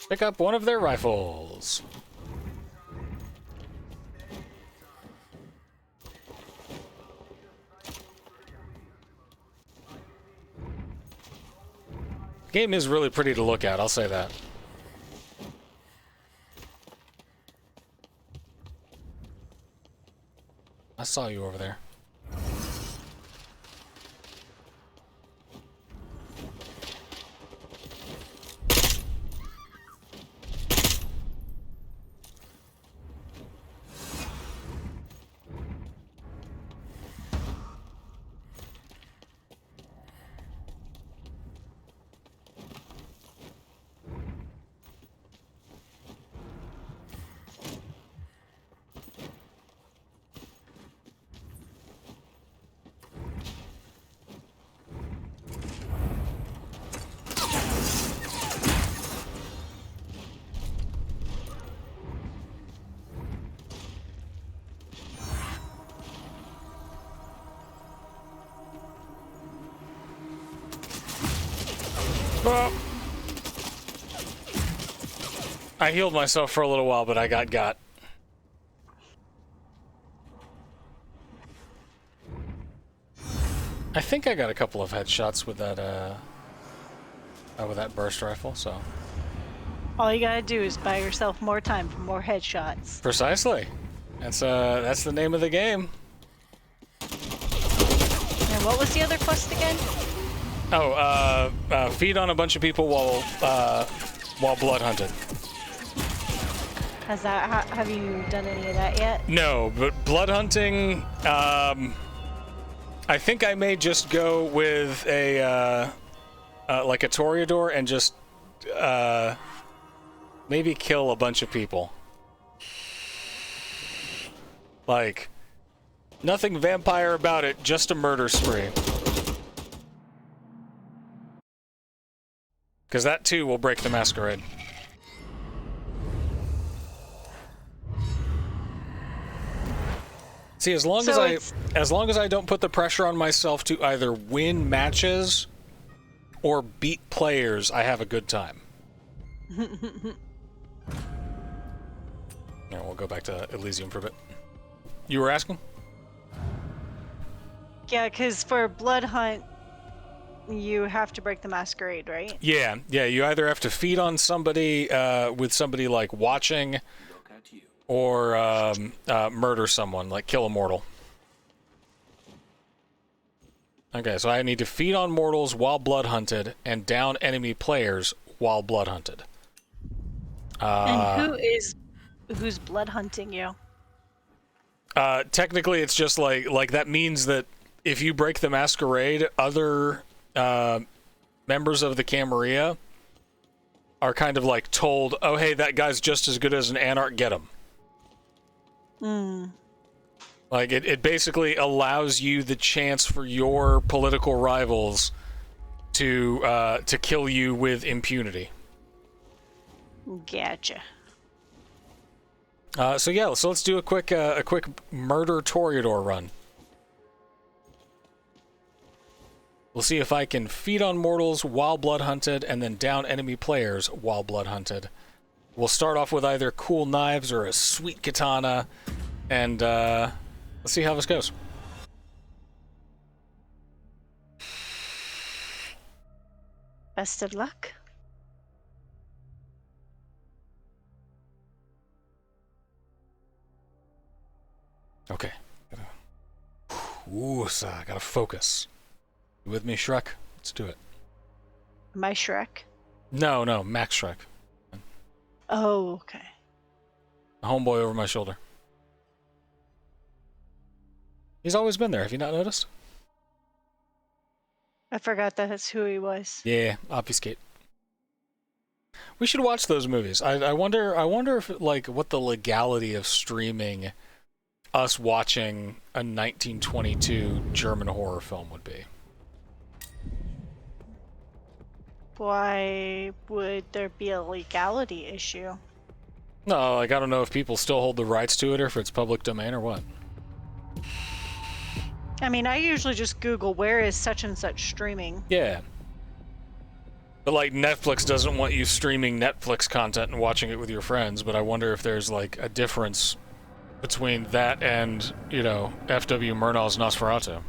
Pick up one of their rifles. The game is really pretty to look at, I'll say that. I saw you over there. Oh. I healed myself for a little while, but I got. I think I got a couple of headshots with that burst rifle, so. All you gotta do is buy yourself more time for more headshots. Precisely. That's the name of the game. And what was the other quest again? Oh, feed on a bunch of people while blood hunted. Have you done any of that yet? No, but blood hunting, I think I may just go with a, like a Toreador and just, maybe kill a bunch of people. Like, nothing vampire about it, just a murder spree. Because that too will break the masquerade. See, as long as I don't put the pressure on myself to either win matches or beat players, I have a good time. Yeah, we'll go back to Elysium for a bit. You were asking? Yeah, because for Blood Hunt, you have to break the masquerade, right? Yeah, you either have to feed on somebody with somebody like watching, or murder someone, like kill a mortal. Okay, so I need to feed on mortals while blood hunted and down enemy players while blood hunted. And who's blood hunting you? Technically, it's just like that means that if you break the masquerade, other members of the Camarilla are kind of like told, oh hey, that guy's just as good as an Anarch, get him. Like, it basically allows you the chance for your political rivals to kill you with impunity. Gotcha. So yeah, so let's do a quick murder Toreador run. We'll see if I can feed on mortals while blood hunted and then down enemy players while blood hunted. We'll start off with either cool knives or a sweet katana, and let's see how this goes. Best of luck. Okay. Ooh, so I gotta focus. You with me, Shrek? Let's do it. Am I Shrek? No, Max Shrek. Oh, okay. A homeboy over my shoulder. He's always been there. Have you not noticed? I forgot that's who he was. Yeah, obfuscate. We should watch those movies. I wonder if like what the legality of streaming us watching a 1922 German horror film would be. Why would there be a legality issue? No, like I don't know if people still hold the rights to it or if it's public domain or what. I mean, I usually just Google where is such and such streaming. Yeah. But like Netflix doesn't want you streaming Netflix content and watching it with your friends, but I wonder if there's like a difference between that and, you know, F.W. Murnau's Nosferatu.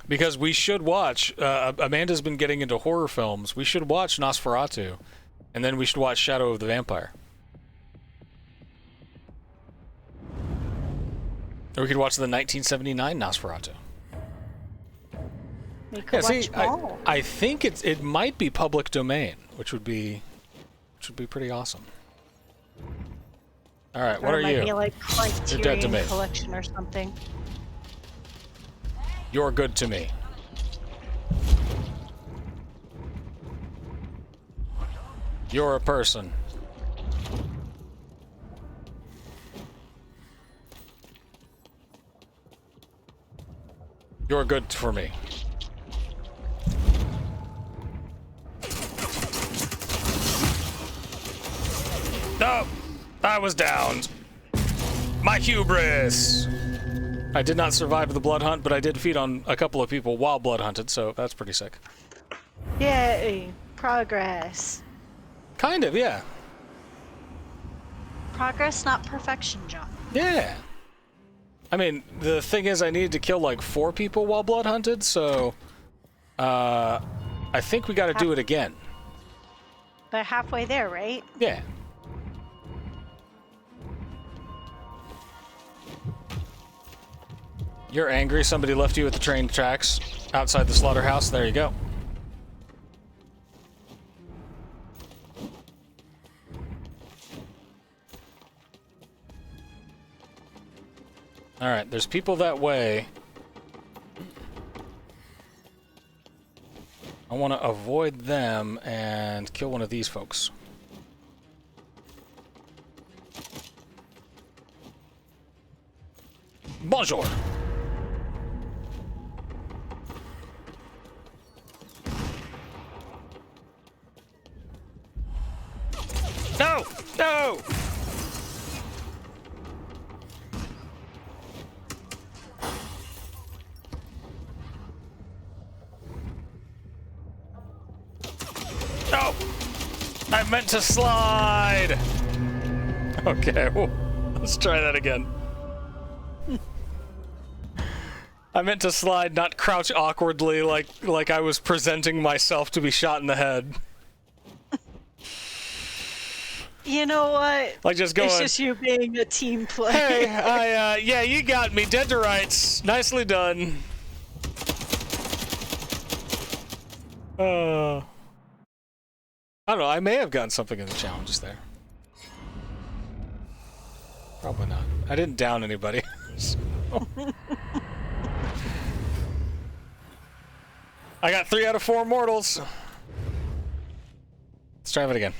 Because we should watch, Amanda's been getting into horror films, we should watch Nosferatu, and then we should watch Shadow of the Vampire. Or we could watch the 1979 Nosferatu. We could watch them all. I think it might be public domain, which would be pretty awesome. All right, what are you? Be like You're dead to me. Criterion Collection or something. You're good to me. You're a person. You're good for me. No! I was downed. My hubris! I did not survive the blood hunt, but I did feed on a couple of people while blood hunted, so that's pretty sick. Yay! Progress. Kind of, yeah. Progress, not perfection, John. Yeah. I mean, the thing is, I needed to kill like 4 people while blood hunted, so I think we got to do it again. But halfway there, right? Yeah. You're angry. Somebody left you at the train tracks outside the slaughterhouse. There you go. All right, there's people that way. I want to avoid them and kill one of these folks. Bonjour. No! No! No! I meant to slide! Okay, well, let's try that again. I meant to slide, not crouch awkwardly like I was presenting myself to be shot in the head. You know what? Like just going. It's just you being a team player. Hey, yeah, you got me dead to rights. Nicely done. I don't know. I may have gotten something in the challenges there. Probably not. I didn't down anybody. So. I got 3 out of 4 mortals. Let's try it again.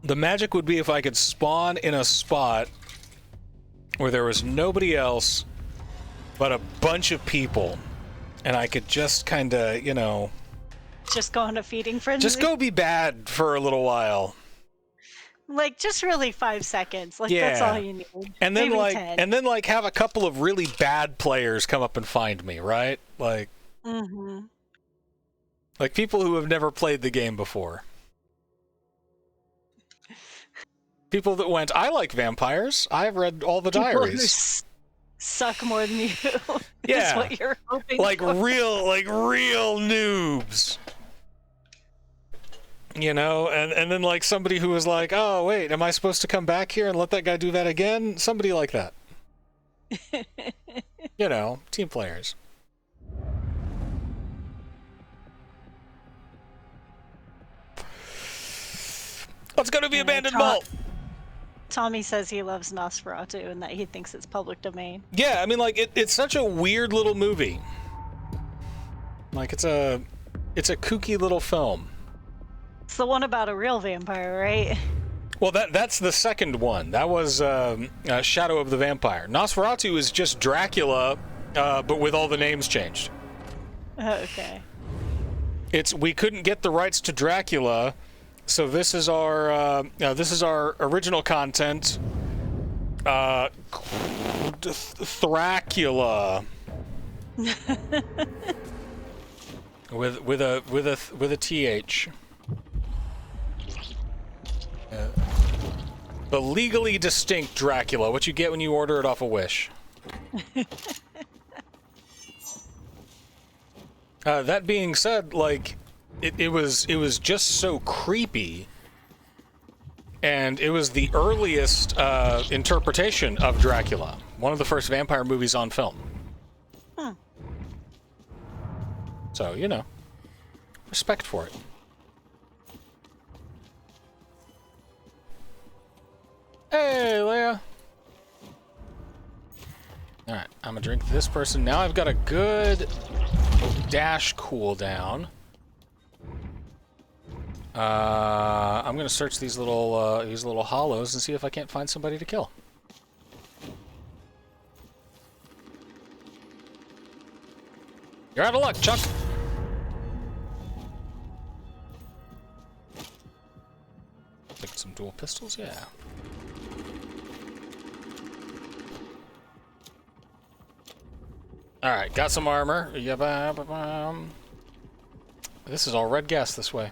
The magic would be if I could spawn in a spot where there was nobody else but a bunch of people, and I could just kind of, you know... Just go on a feeding frenzy? Just go be bad for a little while. Like, just really 5 seconds. Like, yeah. That's all you need. And then, maybe like, 10. and then, like, have a couple of really bad players come up and find me, right? Like... Mm-hmm. Like, people who have never played the game before. People that went, I like vampires. I've read all the diaries. Suck more than you. Yeah. Is what you're hoping like for. real noobs. You know, and then like somebody who was like, oh wait, am I supposed to come back here and let that guy do that again? Somebody like that. You know, team players. Let's go to the abandoned vault. Tommy says he loves Nosferatu and that he thinks it's public domain. Yeah, I mean, like it's such a weird little movie. Like it's a kooky little film. It's the one about a real vampire, right? Well, that's the second one. That was Shadow of the Vampire. Nosferatu is just Dracula, but with all the names changed. Okay. We couldn't get the rights to Dracula, so this is our original content. Thracula. with a th. The legally distinct Dracula, what you get when you order it off a Wish. That being said, like, it was just so creepy, and it was the earliest interpretation of Dracula, one of the first vampire movies on film. Huh. So, you know, respect for it. Hey, Leia. Alright, I'm gonna drink this person. Now I've got a good dash cooldown. I'm gonna search these little hollows and see if I can't find somebody to kill. You're out of luck, Chuck. Pick some dual pistols, yeah. Alright, got some armor. This is all red gas this way.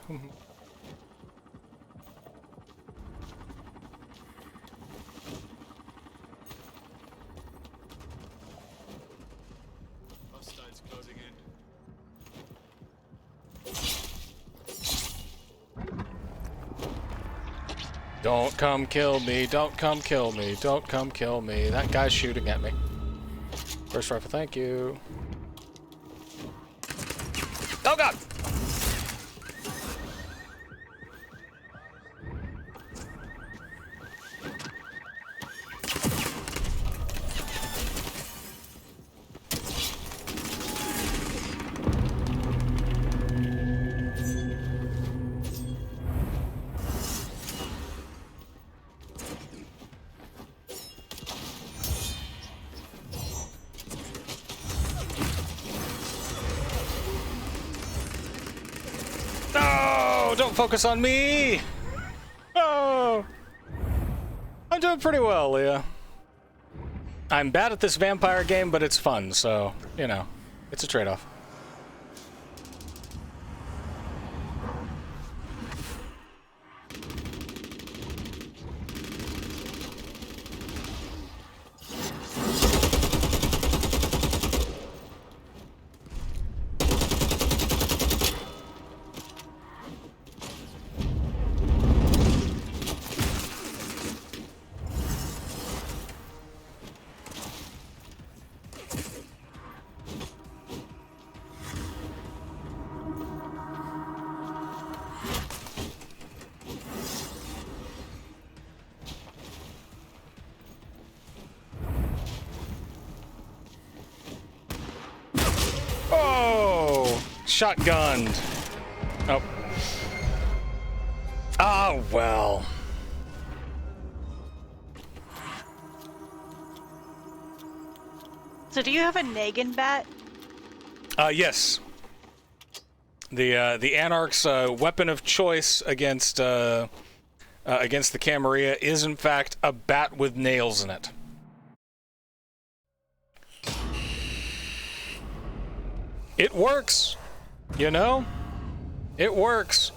Don't come kill me, don't come kill me, don't come kill me. That guy's shooting at me. First rifle, thank you. Oh god! Don't focus on me! Oh! I'm doing pretty well, Leah. I'm bad at this vampire game, but it's fun, so, you know, it's a trade-off. Shotgunned. Oh. Ah, well. So do you have a Negan bat? Yes. The Anarch's weapon of choice against the Camarilla is in fact a bat with nails in it. It works. You know? It works.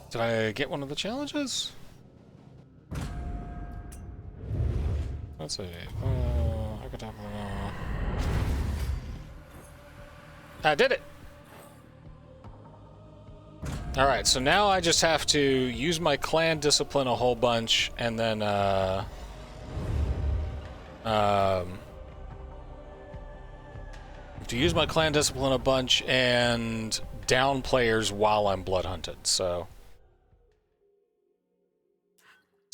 Did I get one of the challenges? Let's see. I did it. All right, so now I just have to use my clan discipline a whole bunch, and then to use my clan discipline a bunch and down players while I'm blood hunted. So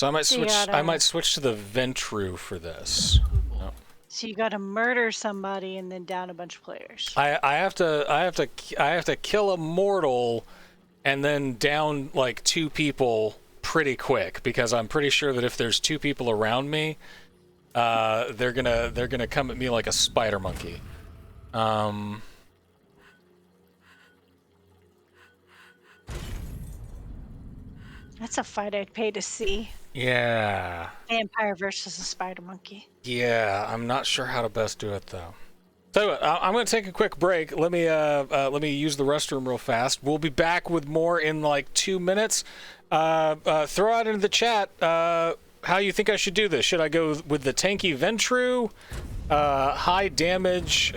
I might switch. I might switch to the Ventru for this. Oh. So you got to murder somebody and then down a bunch of players. I have to kill a mortal and then down like 2 people pretty quick, because I'm pretty sure that if there's 2 people around me, they're gonna come at me like a spider monkey. That's a fight I'd pay to see. Yeah. Vampire versus a spider monkey. Yeah, I'm not sure how to best do it though. So I'm going to take a quick break. Let me use the restroom real fast. We'll be back with more in like 2 minutes. Throw out into the chat how you think I should do this. Should I go with the tanky Ventru, high damage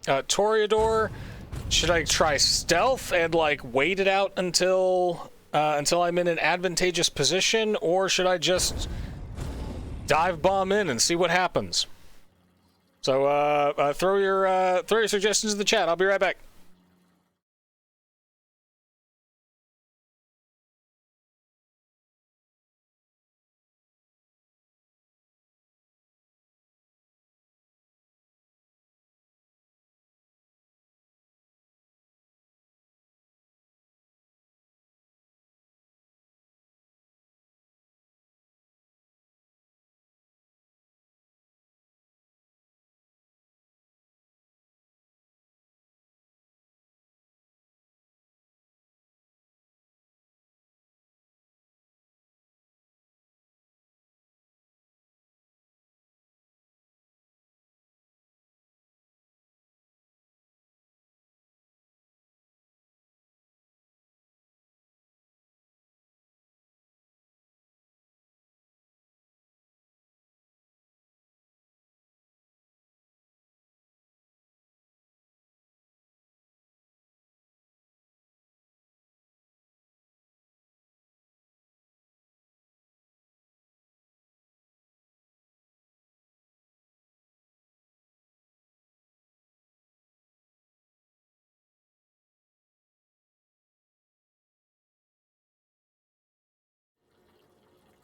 Toreador? Should I try stealth and like wait it out until I'm in an advantageous position, or should I just dive bomb in and see what happens? So throw your suggestions in the chat. I'll be right back.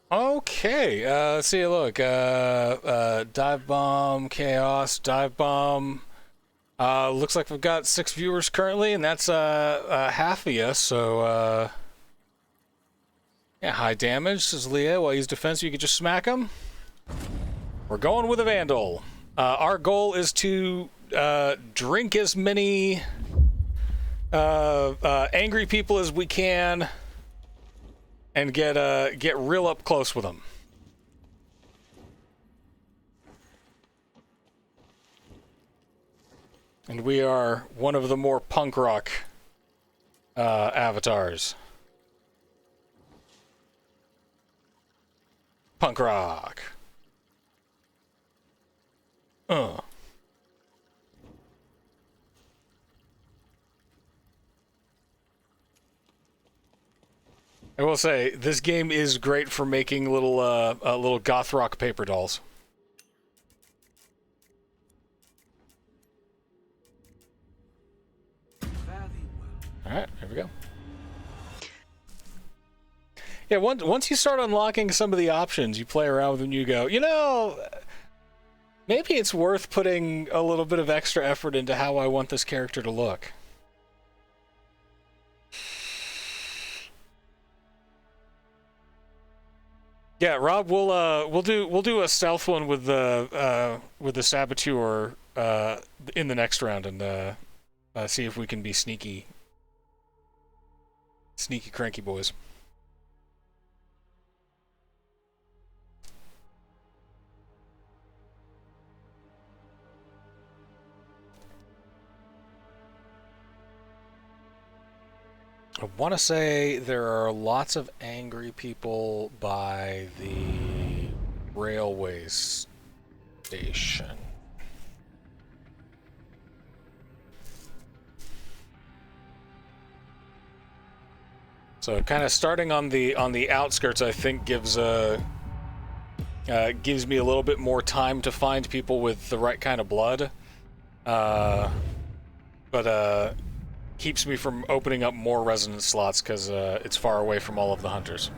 Okay, let's see, look, dive bomb, chaos, dive bomb. Looks like we've got 6 viewers currently, and that's half of you, so yeah, high damage, says Leah. While he's defensive, you can just smack him. We're going with a Vandal. Our goal is to drink as many angry people as we can and get real up close with them. And we are one of the more punk rock avatars. Punk rock. I will say, this game is great for making little goth rock paper dolls. Alright, here we go. Yeah, once you start unlocking some of the options, you play around with them and you go, you know, maybe it's worth putting a little bit of extra effort into how I want this character to look. Yeah, Rob, we'll do a stealth one with the Saboteur in the next round, and see if we can be sneaky cranky boys. I want to say there are lots of angry people by the railway station. So kind of starting on the outskirts, I think gives me a little bit more time to find people with the right kind of blood, but keeps me from opening up more resonance slots because it's far away from all of the hunters.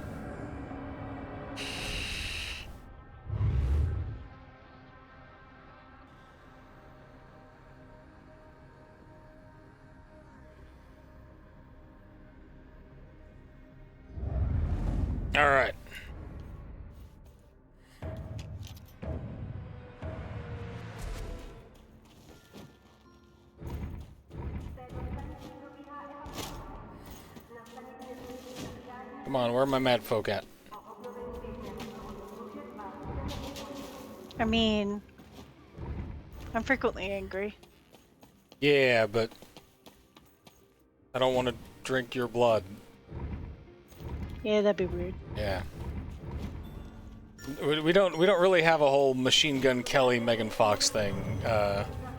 All right. Come on, where are my mad folk at? I mean, I'm frequently angry. Yeah, but I don't want to drink your blood. Yeah, that'd be weird. Yeah. We don't really have a whole Machine Gun Kelly Megan Fox thing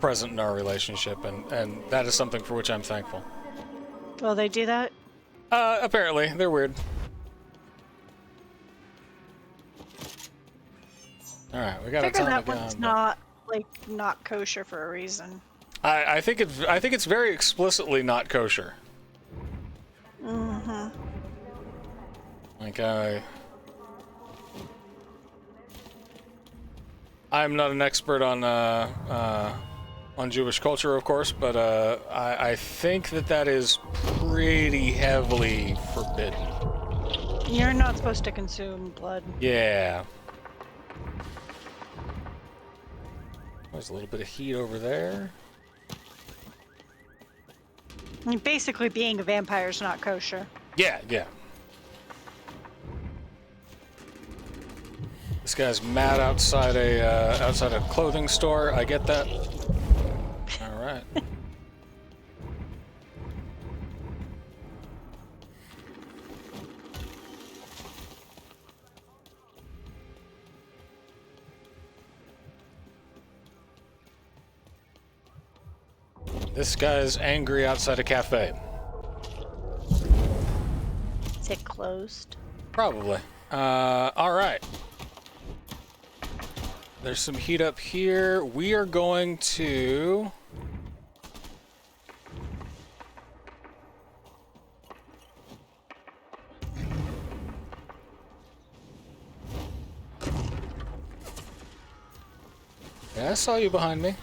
present in our relationship, and that is something for which I'm thankful. Well, they do that? Apparently, they're weird. All right, we got a Figure ton that of guns. one's not not kosher for a reason. I think it's very explicitly not kosher. Mm-hmm. Like I'm not an expert on Jewish culture, of course, but I think that is pretty heavily forbidden. You're not supposed to consume blood. Yeah. There's a little bit of heat over there. I mean, basically, being a vampire is not kosher. Yeah, yeah. This guy's mad outside a clothing store. I get that. All right. This guy's angry outside a cafe. Is it closed? Probably. All right. There's some heat up here. We are going to... Yeah, I saw you behind me.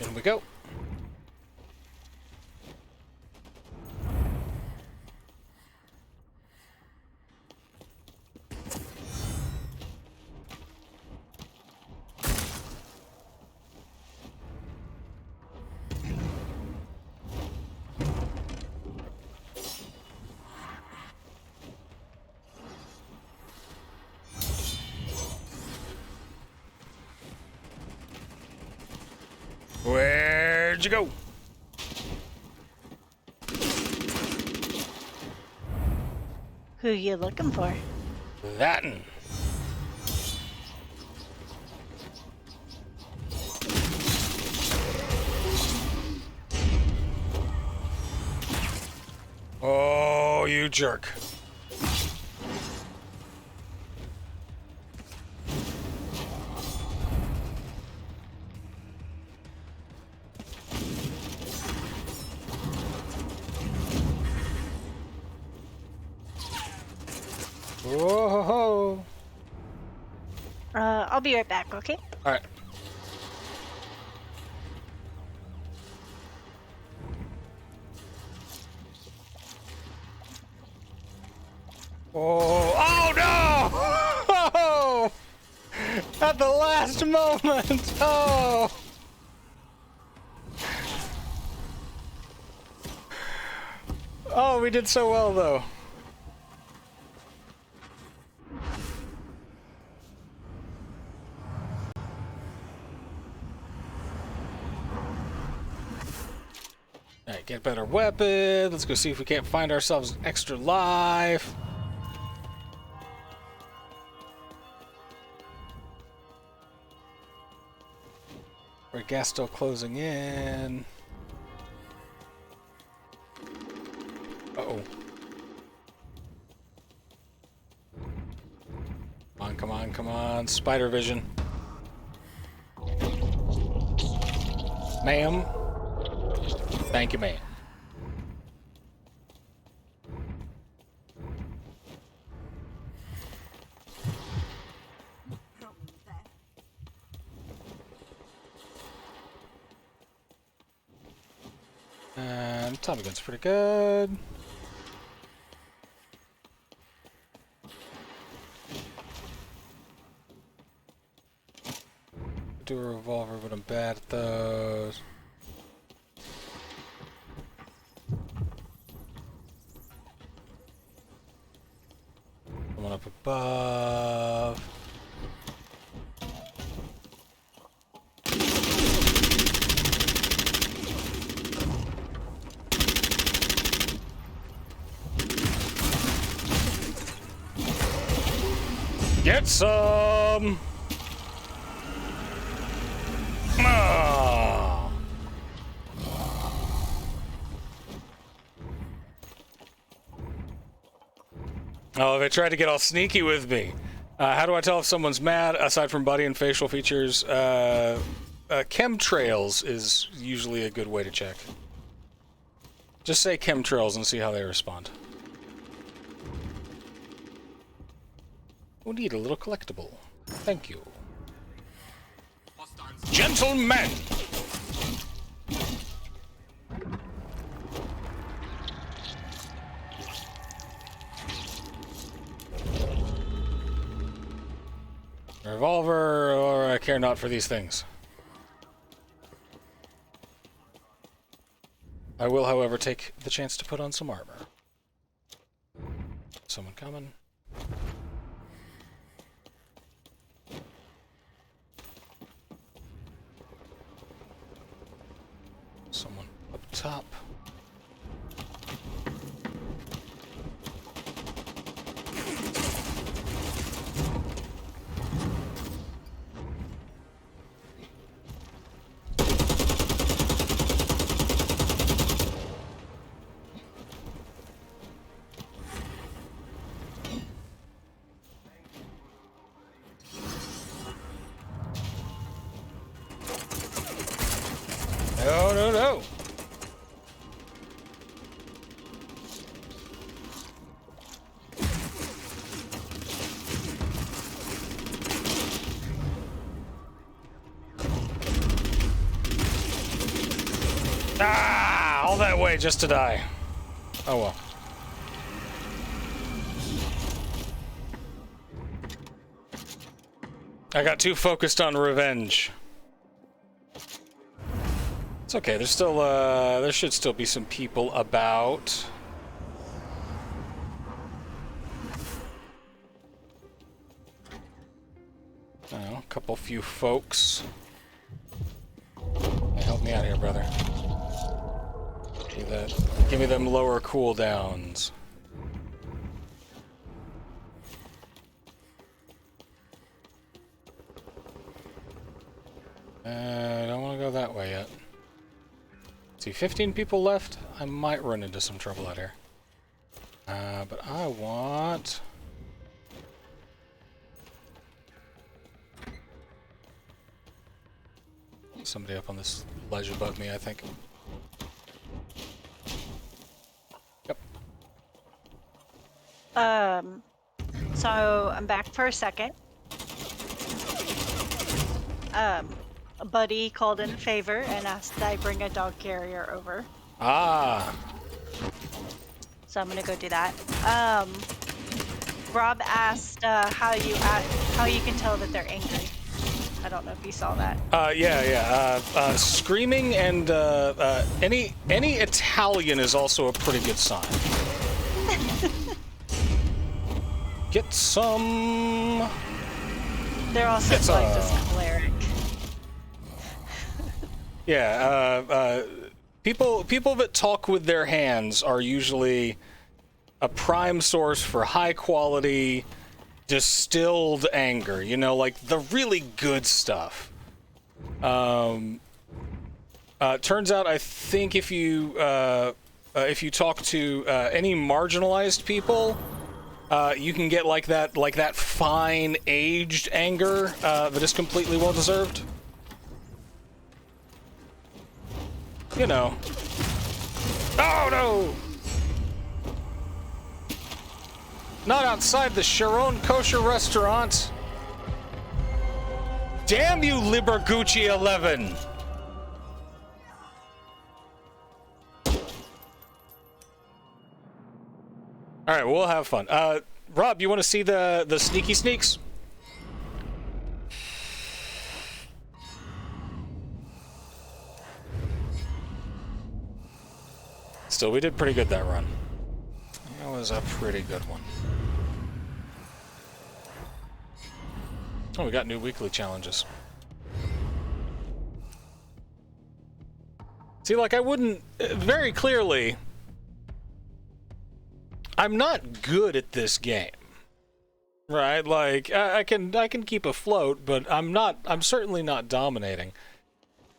In we go. Where'd you go? Who you looking for? That'n. Oh, you jerk. Whoa. I'll be right back, okay? All right. Oh no! Oh! At the last moment! Oh! Oh, we did so well though. Alright, get a better weapon. Let's go see if we can't find ourselves an extra life. Our gas still closing in. Uh-oh. Come on, come on, come on. Spider vision. Ma'am. Thank you, ma'am. And Tommy gun's pretty good. Do a revolver, but I'm bad at those. Someone up above. Get some! Oh. Oh, they tried to get all sneaky with me. How do I tell if someone's mad, aside from body and facial features? Chemtrails is usually a good way to check. Just say chemtrails and see how they respond. We need a little collectible. Thank you. Gentlemen! Revolver, or I care not for these things. I will, however, take the chance to put on some armor. Someone coming. Someone up top. No, no, no. Ah, all that way just to die. Oh well. I got too focused on revenge. It's okay, there's still, there should still be some people about. I don't know, a couple few folks. Hey, help me out here, brother. Give me them lower cooldowns. I don't want to go that way yet. See, 15 people left. I might run into some trouble out here. But I want... somebody up on this ledge above me, I think. Yep. So I'm back for a second. A buddy called in a favor and asked that I bring a dog carrier over. Ah. So I'm gonna go do that. Rob asked how you can tell that they're angry. I don't know if you saw that. Yeah. Screaming and any Italian is also a pretty good sign. Get some. They're also like this cleric. Yeah, people that talk with their hands are usually a prime source for high quality distilled anger, you know, like the really good stuff. Turns out, I think if you talk to any marginalized people, you can get like that fine aged anger that is completely well deserved. You know. Oh no! Not outside the Sharon Kosher Restaurant. Damn you, Libergucci 11! Alright, we'll have fun. Rob, you want to see the sneaky sneaks? Still, we did pretty good that run. That was a pretty good one. Oh, we got new weekly challenges. See, like, I wouldn't... very clearly... I'm not good at this game. Right? Like, I can keep afloat, but I'm certainly not dominating.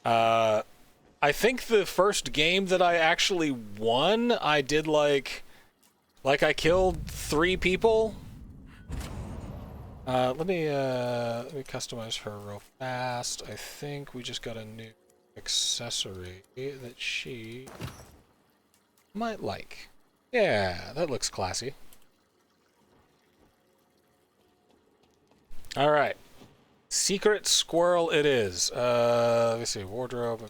I think the first game that I actually won, I did like I killed 3 people. Let me customize her real fast. I think we just got a new accessory that she might like. Yeah, that looks classy. All right. Secret squirrel it is. Let me see. Wardrobe.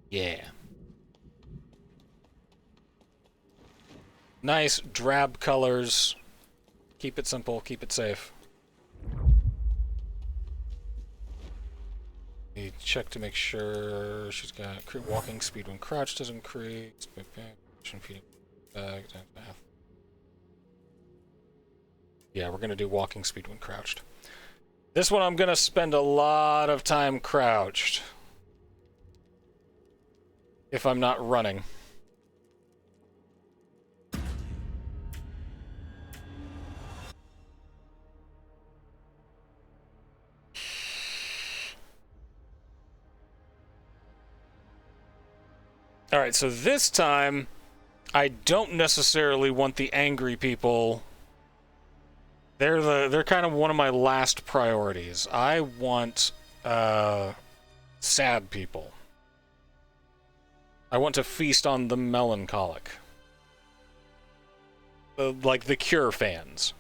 Yeah. Nice drab colors. Keep it simple, keep it safe. You check to make sure she's got walking speed when crouched doesn't increase. Yeah, we're gonna do walking speed when crouched. This one I'm gonna spend a lot of time crouched. If I'm not running. Alright, so this time, I don't necessarily want the angry people. They're kind of one of my last priorities. I want, sad people. I want to feast on the melancholic. Like the Cure fans.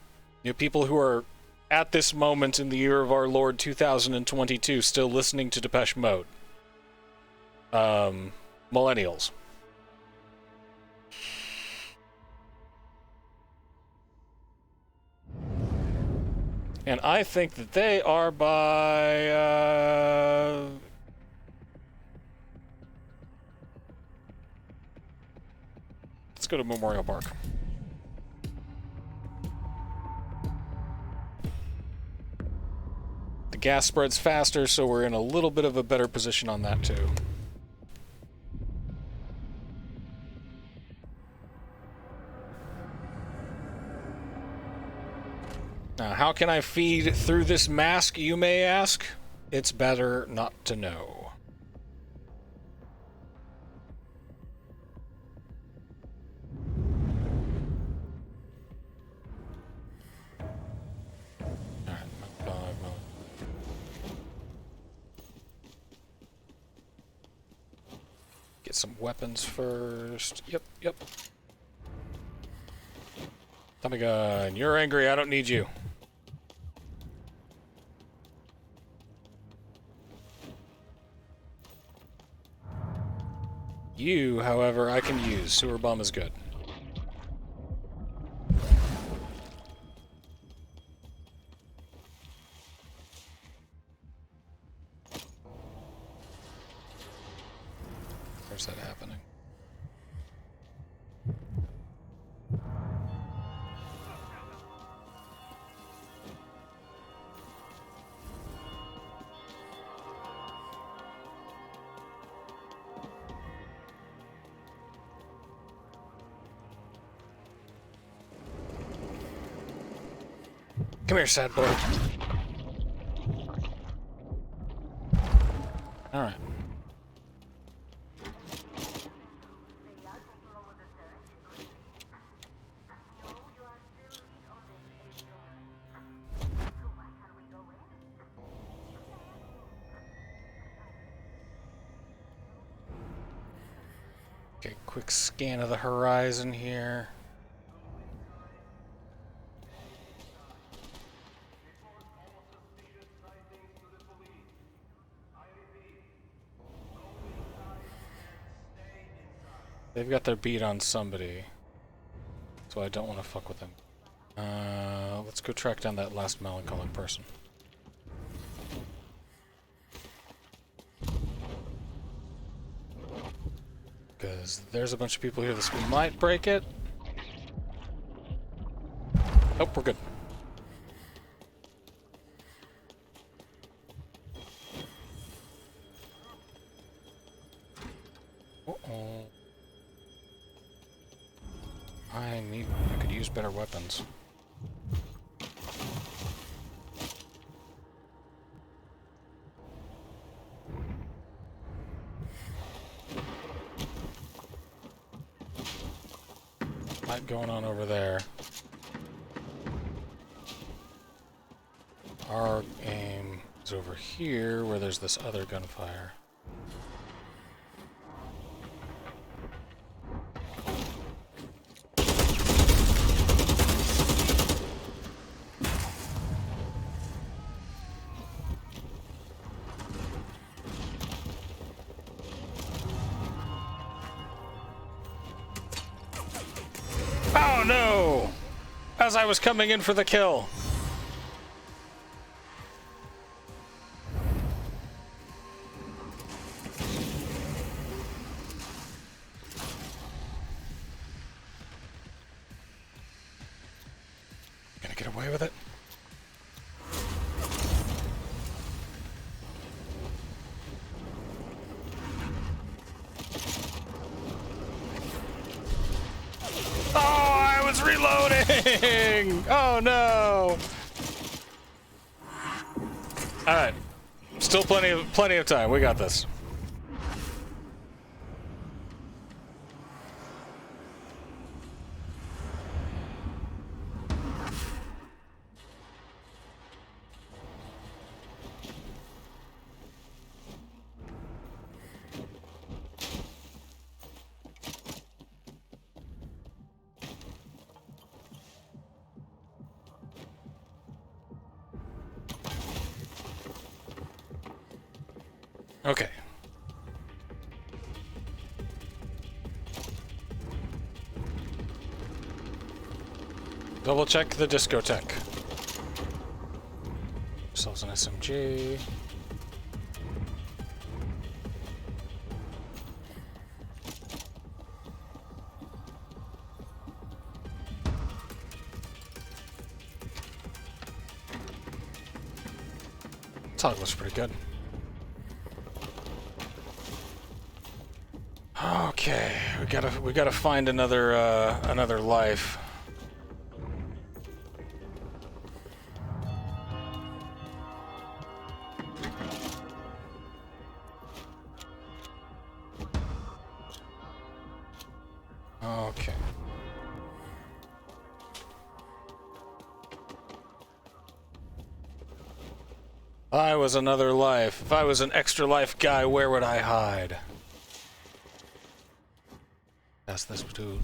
You know, people who are, at this moment in the year of our Lord 2022, still listening to Depeche Mode. Millennials. And I think that they are by, let's go to Memorial Park. The gas spreads faster, so we're in a little bit of a better position on that too. Now, how can I feed through this mask, you may ask? It's better not to know. Alright, get some weapons first. Yep. Tommy gun, you're angry, I don't need you. You, however, I can use. Sewer bomb is good. Where's that happening? Come here, sad boy. Alright. Okay, quick scan of the horizon here. They've got their beat on somebody, so I don't want to fuck with them. Let's go track down that last melancholic person. Because there's a bunch of people here that might break it. Oh, we're good. Uh-oh. I could use better weapons. Lot going on over there. Our aim is over here where there's this other gunfire. Oh no! As I was coming in for the kill. Gonna get away with it? Reloading! Oh no! Alright. Still plenty of time. We got this. Okay. Double check the discotheque. Ourselves an SMG. Toggle's pretty good. Okay, we gotta find another life. Okay. If I was another life, if I was an extra life guy, where would I hide? That's this dude.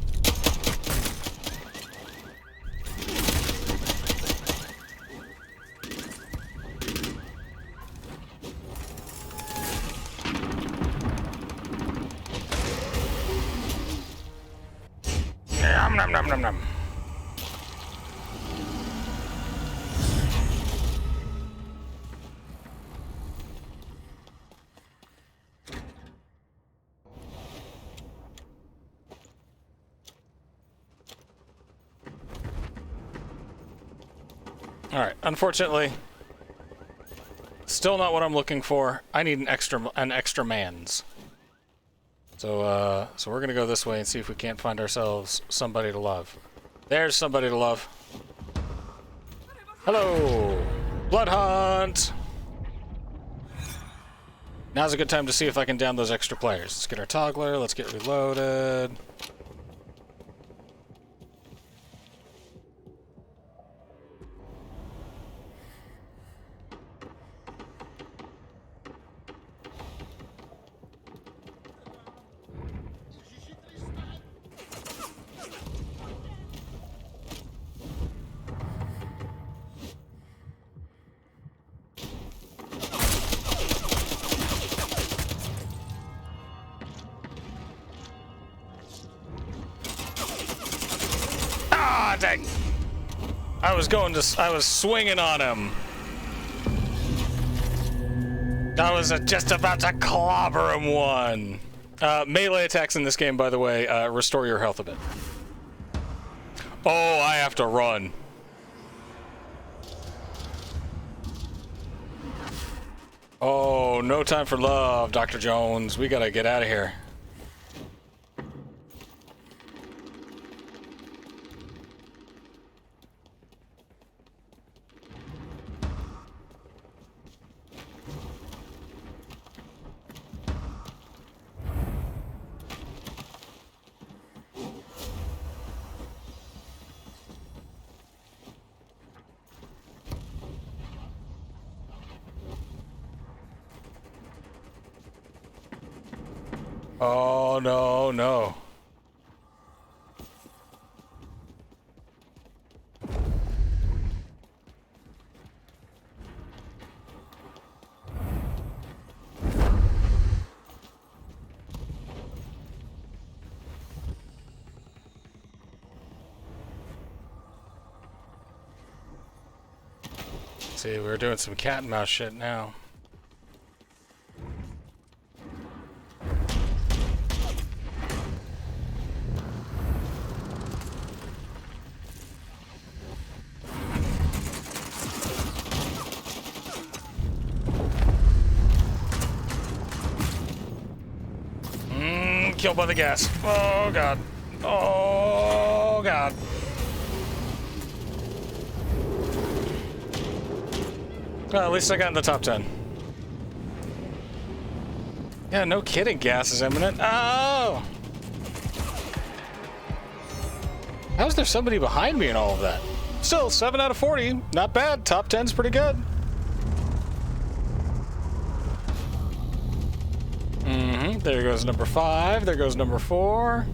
Nom nom nom nom nom. Alright, unfortunately, still not what I'm looking for. I need an extra man's. So we're gonna go this way and see if we can't find ourselves somebody to love. There's somebody to love. Hello! Blood Hunt! Now's a good time to see if I can down those extra players. Let's get our toggler, let's get reloaded. Dang. I was swinging on him. I was just about to clobber him one. Melee attacks in this game, by the way, restore your health a bit. Oh, I have to run. Oh, no time for love, Dr. Jones. We gotta get out of here. Oh, no, no. See, we're doing some cat and mouse shit now. Killed by the gas. Oh god. Oh god. Well, at least I got in the top 10. Yeah, no kidding, gas is imminent. Oh! How is there somebody behind me in all of that? Still, 7 out of 40. Not bad. Top 10's pretty good. There goes number 5. There goes number 4.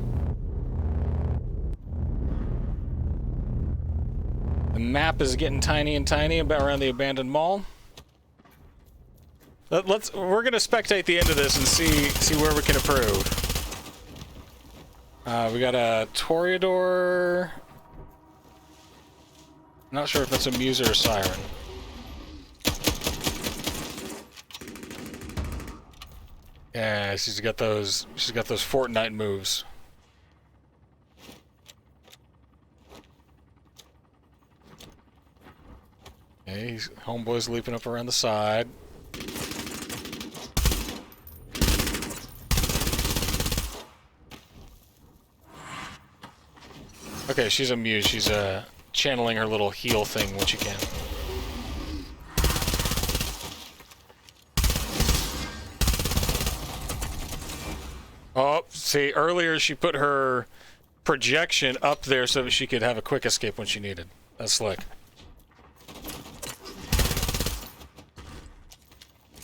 The map is getting tiny and tiny about around the abandoned mall. We're gonna spectate the end of this and see where we can improve. We got a Toreador. Not sure if that's a Muse or a Siren. Yeah, she's got those Fortnite moves. Okay, homeboy's leaping up around the side. Okay, she's a Muse. She's channeling her little heal thing when she can. Oh, see, earlier she put her projection up there so that she could have a quick escape when she needed. That's slick.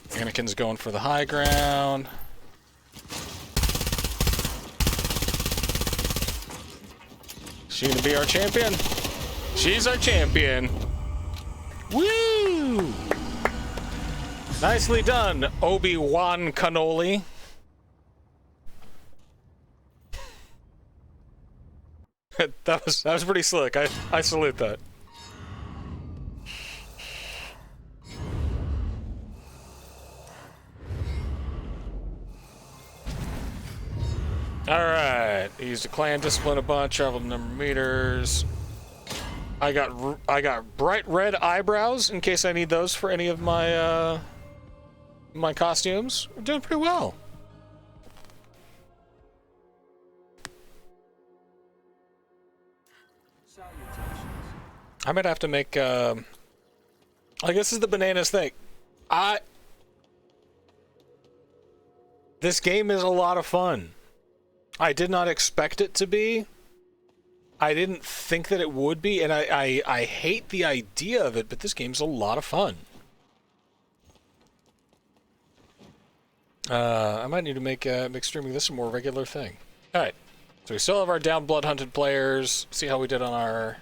Anakin's going for the high ground. She gonna be our champion? She's our champion. Woo! Nicely done, Obi-Wan Cannoli. that was pretty slick. I salute that. Alright, used a clan discipline a bunch, traveled a number of meters. I got bright red eyebrows in case I need those for any of my my costumes. We're doing pretty well. I might have to make Like, this is the bananas thing. This game is a lot of fun. I did not expect it to be. I didn't think that it would be, and I hate the idea of it, but this game's a lot of fun. I might need to make streaming this a more regular thing. Alright, so we still have our down blood-hunted players. See how we did on our...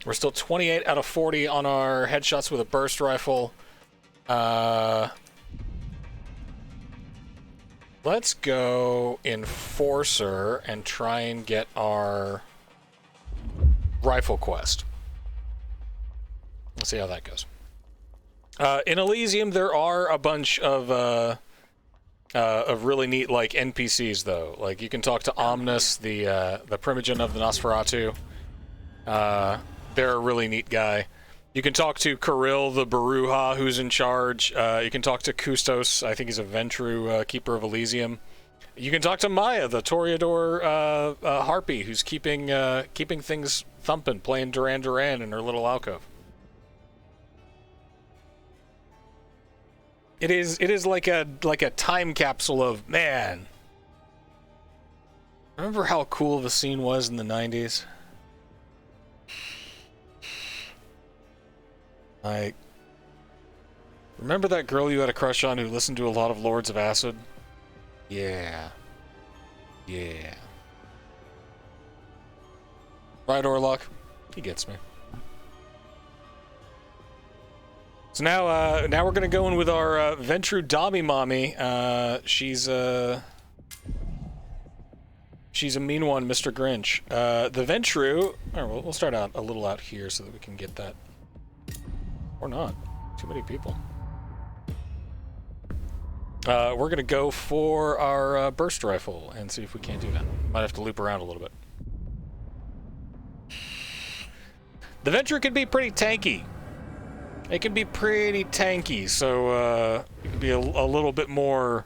We're still 28 out of 40 on our headshots with a burst rifle. Let's go Enforcer and try and get our rifle quest. Let's see how that goes. In Elysium, there are a bunch of really neat, like, NPCs, though. Like, you can talk to Omnis, the Primogen of the Nosferatu. They're a really neat guy. You can talk to Kirill, the Baruha, who's in charge. You can talk to Kustos. I think he's a Ventru, Keeper of Elysium. You can talk to Maya, the Toreador Harpy, who's keeping things thumping, playing Duran Duran in her little alcove. It is like a time capsule of, man. Remember how cool the scene was in the 90s? Like, remember that girl you had a crush on who listened to a lot of Lords of Acid? Yeah. Yeah. Right, Orlock? He gets me. So now we're gonna go in with our Ventru Dami Mommy. She's a mean one, Mr. Grinch. The Ventru... Oh, we'll start out a little out here so that we can get that. Or not. Too many people. We're gonna go for our burst rifle and see if we can't do that. Might have to loop around a little bit. The Ventru can be pretty tanky. It can be pretty tanky, so you can be a little bit more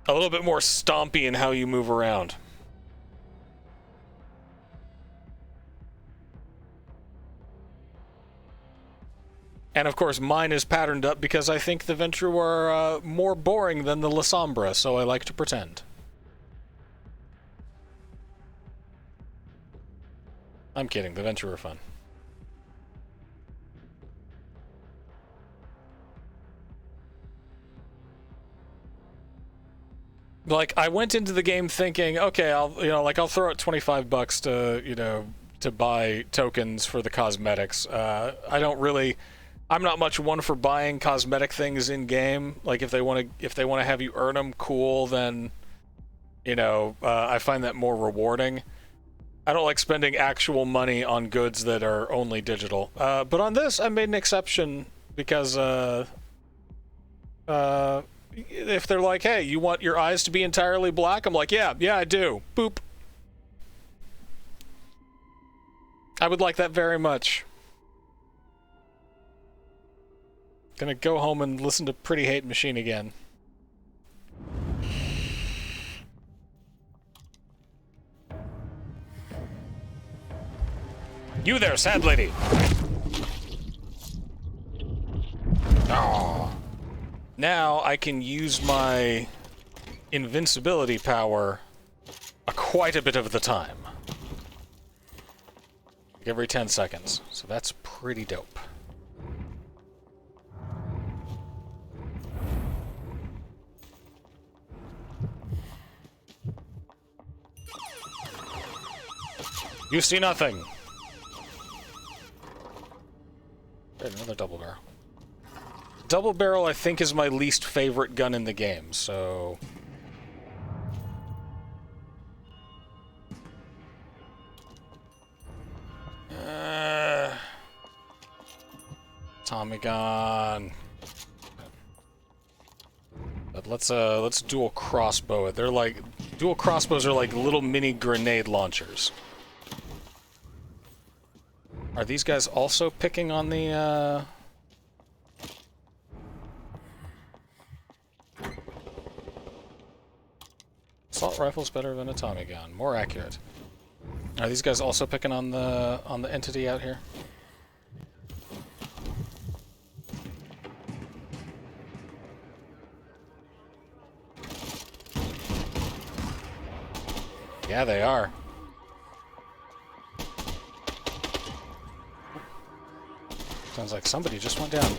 stompy in how you move around. And of course, mine is patterned up because I think the Ventru are more boring than the La Sombra, so I like to pretend. I'm kidding, the Ventru are fun. Like, I went into the game thinking, okay, I'll throw out $25 to buy tokens for the cosmetics. I'm not much one for buying cosmetic things in game. Like, if they want to have you earn them, cool. Then, I find that more rewarding. I don't like spending actual money on goods that are only digital. But on this, I made an exception because if they're like, hey, you want your eyes to be entirely black? I'm like, yeah, I do. Boop. I would like that very much. Gonna go home and listen to Pretty Hate Machine again. You there, sad lady! Oh. Now I can use my invincibility power quite a bit of the time. Like every 10 seconds. So that's pretty dope. You see nothing! Great, another double barrel. Double barrel, I think, is my least favorite gun in the game, so... Tommy gun. But let's dual crossbow it. They're like... Dual crossbows are like little mini grenade launchers. Are these guys also picking on the, Assault rifle's better than a Tommy gun. More accurate. Are these guys also picking on the entity out here? Yeah, they are. Sounds like somebody just went down.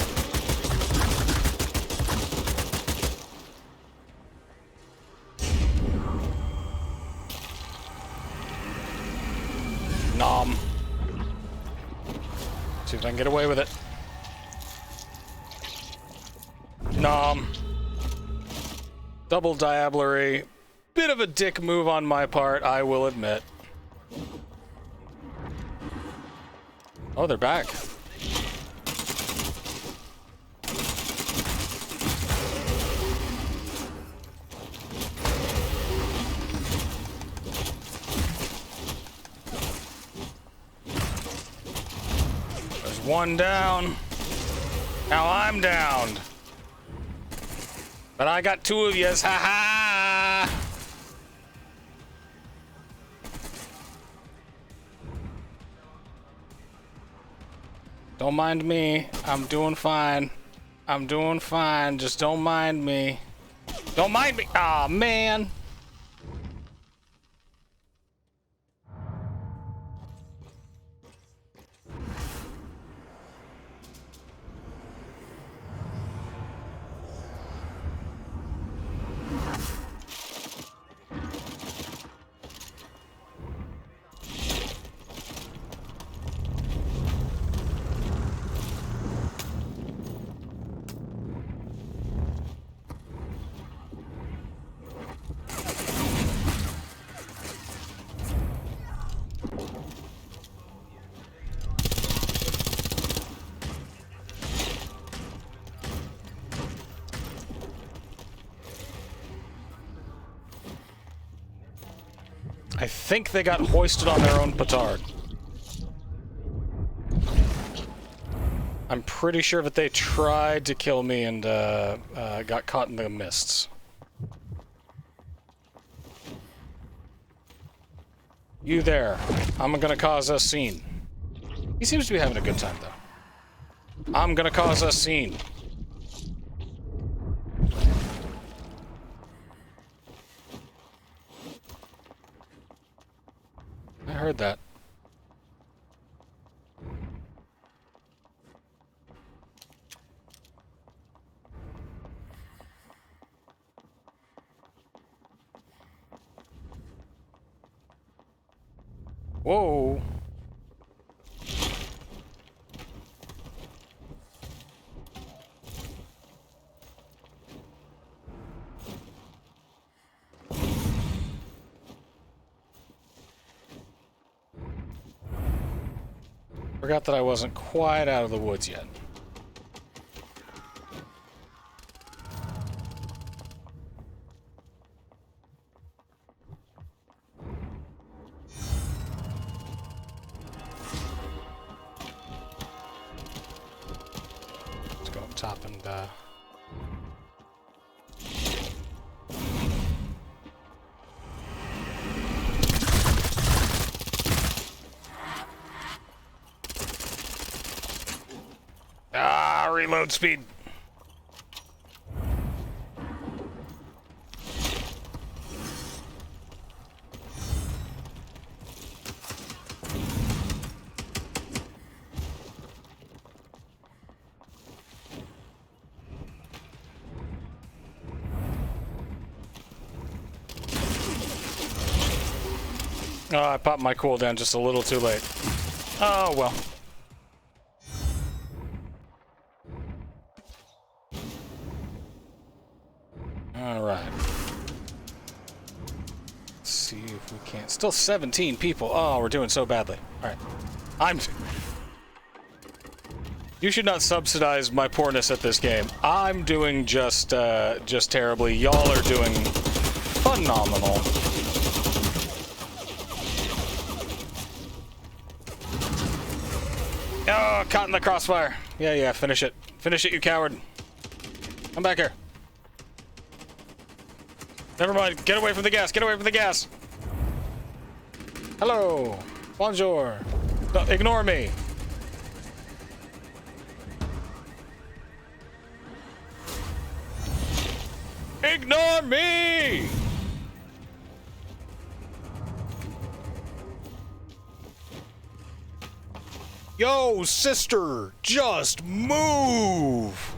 Nom. See if I can get away with it. Nom. Double diablerie. Bit of a dick move on my part, I will admit. Oh, they're back. There's one down. Now I'm downed. But I got two of yous, ha ha! Don't mind me. I'm doing fine. I'm doing fine. Just don't mind me. Don't mind me. Aw, man. I think they got hoisted on their own petard. I'm pretty sure that they tried to kill me and got caught in the mists. You there. I'm gonna cause a scene. He seems to be having a good time, though. I'm gonna cause a scene. I heard that. Whoa. Forgot that I wasn't quite out of the woods yet. Let's go up top and reload speed. Oh, I popped my cooldown just a little too late. Oh, well. Alright. Let's see if we can't. Still 17 people. Oh, we're doing so badly. Alright. You should not subsidize my poorness at this game. I'm doing just terribly. Y'all are doing phenomenal. Oh, caught in the crossfire. Yeah, finish it. Finish it, you coward. Come back here. Never mind. Get away from the gas. Get away from the gas. Hello. Bonjour. No, ignore me. Ignore me! Yo, sister, just move!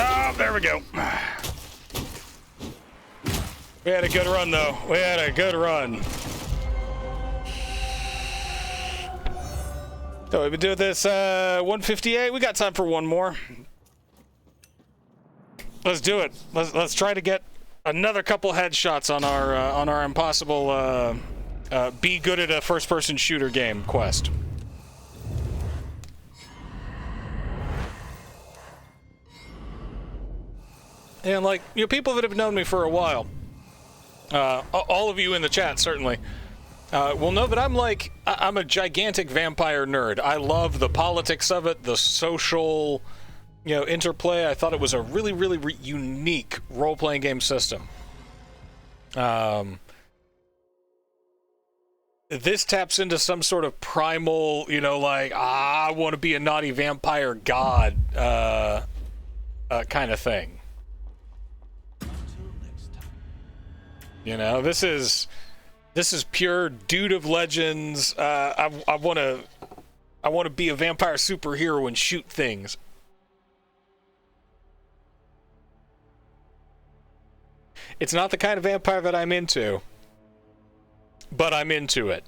Oh, there we go. We had a good run, though. We had a good run. So we've been doing this 158. We got time for one more. Let's do it. Let's try to get another couple headshots on our impossible be good at a first-person shooter game quest. And like, you know, people that have known me for a while, all of you in the chat certainly, will know that I'm a gigantic vampire nerd. I love the politics of it, the social, you know, interplay. I thought it was a really, really unique role-playing game system. This taps into some sort of primal, you know, like, I want to be a naughty vampire god, kind of thing. You know, this is pure dude of legends. I want to be a vampire superhero and shoot things. It's not the kind of vampire that I'm into, but I'm into it.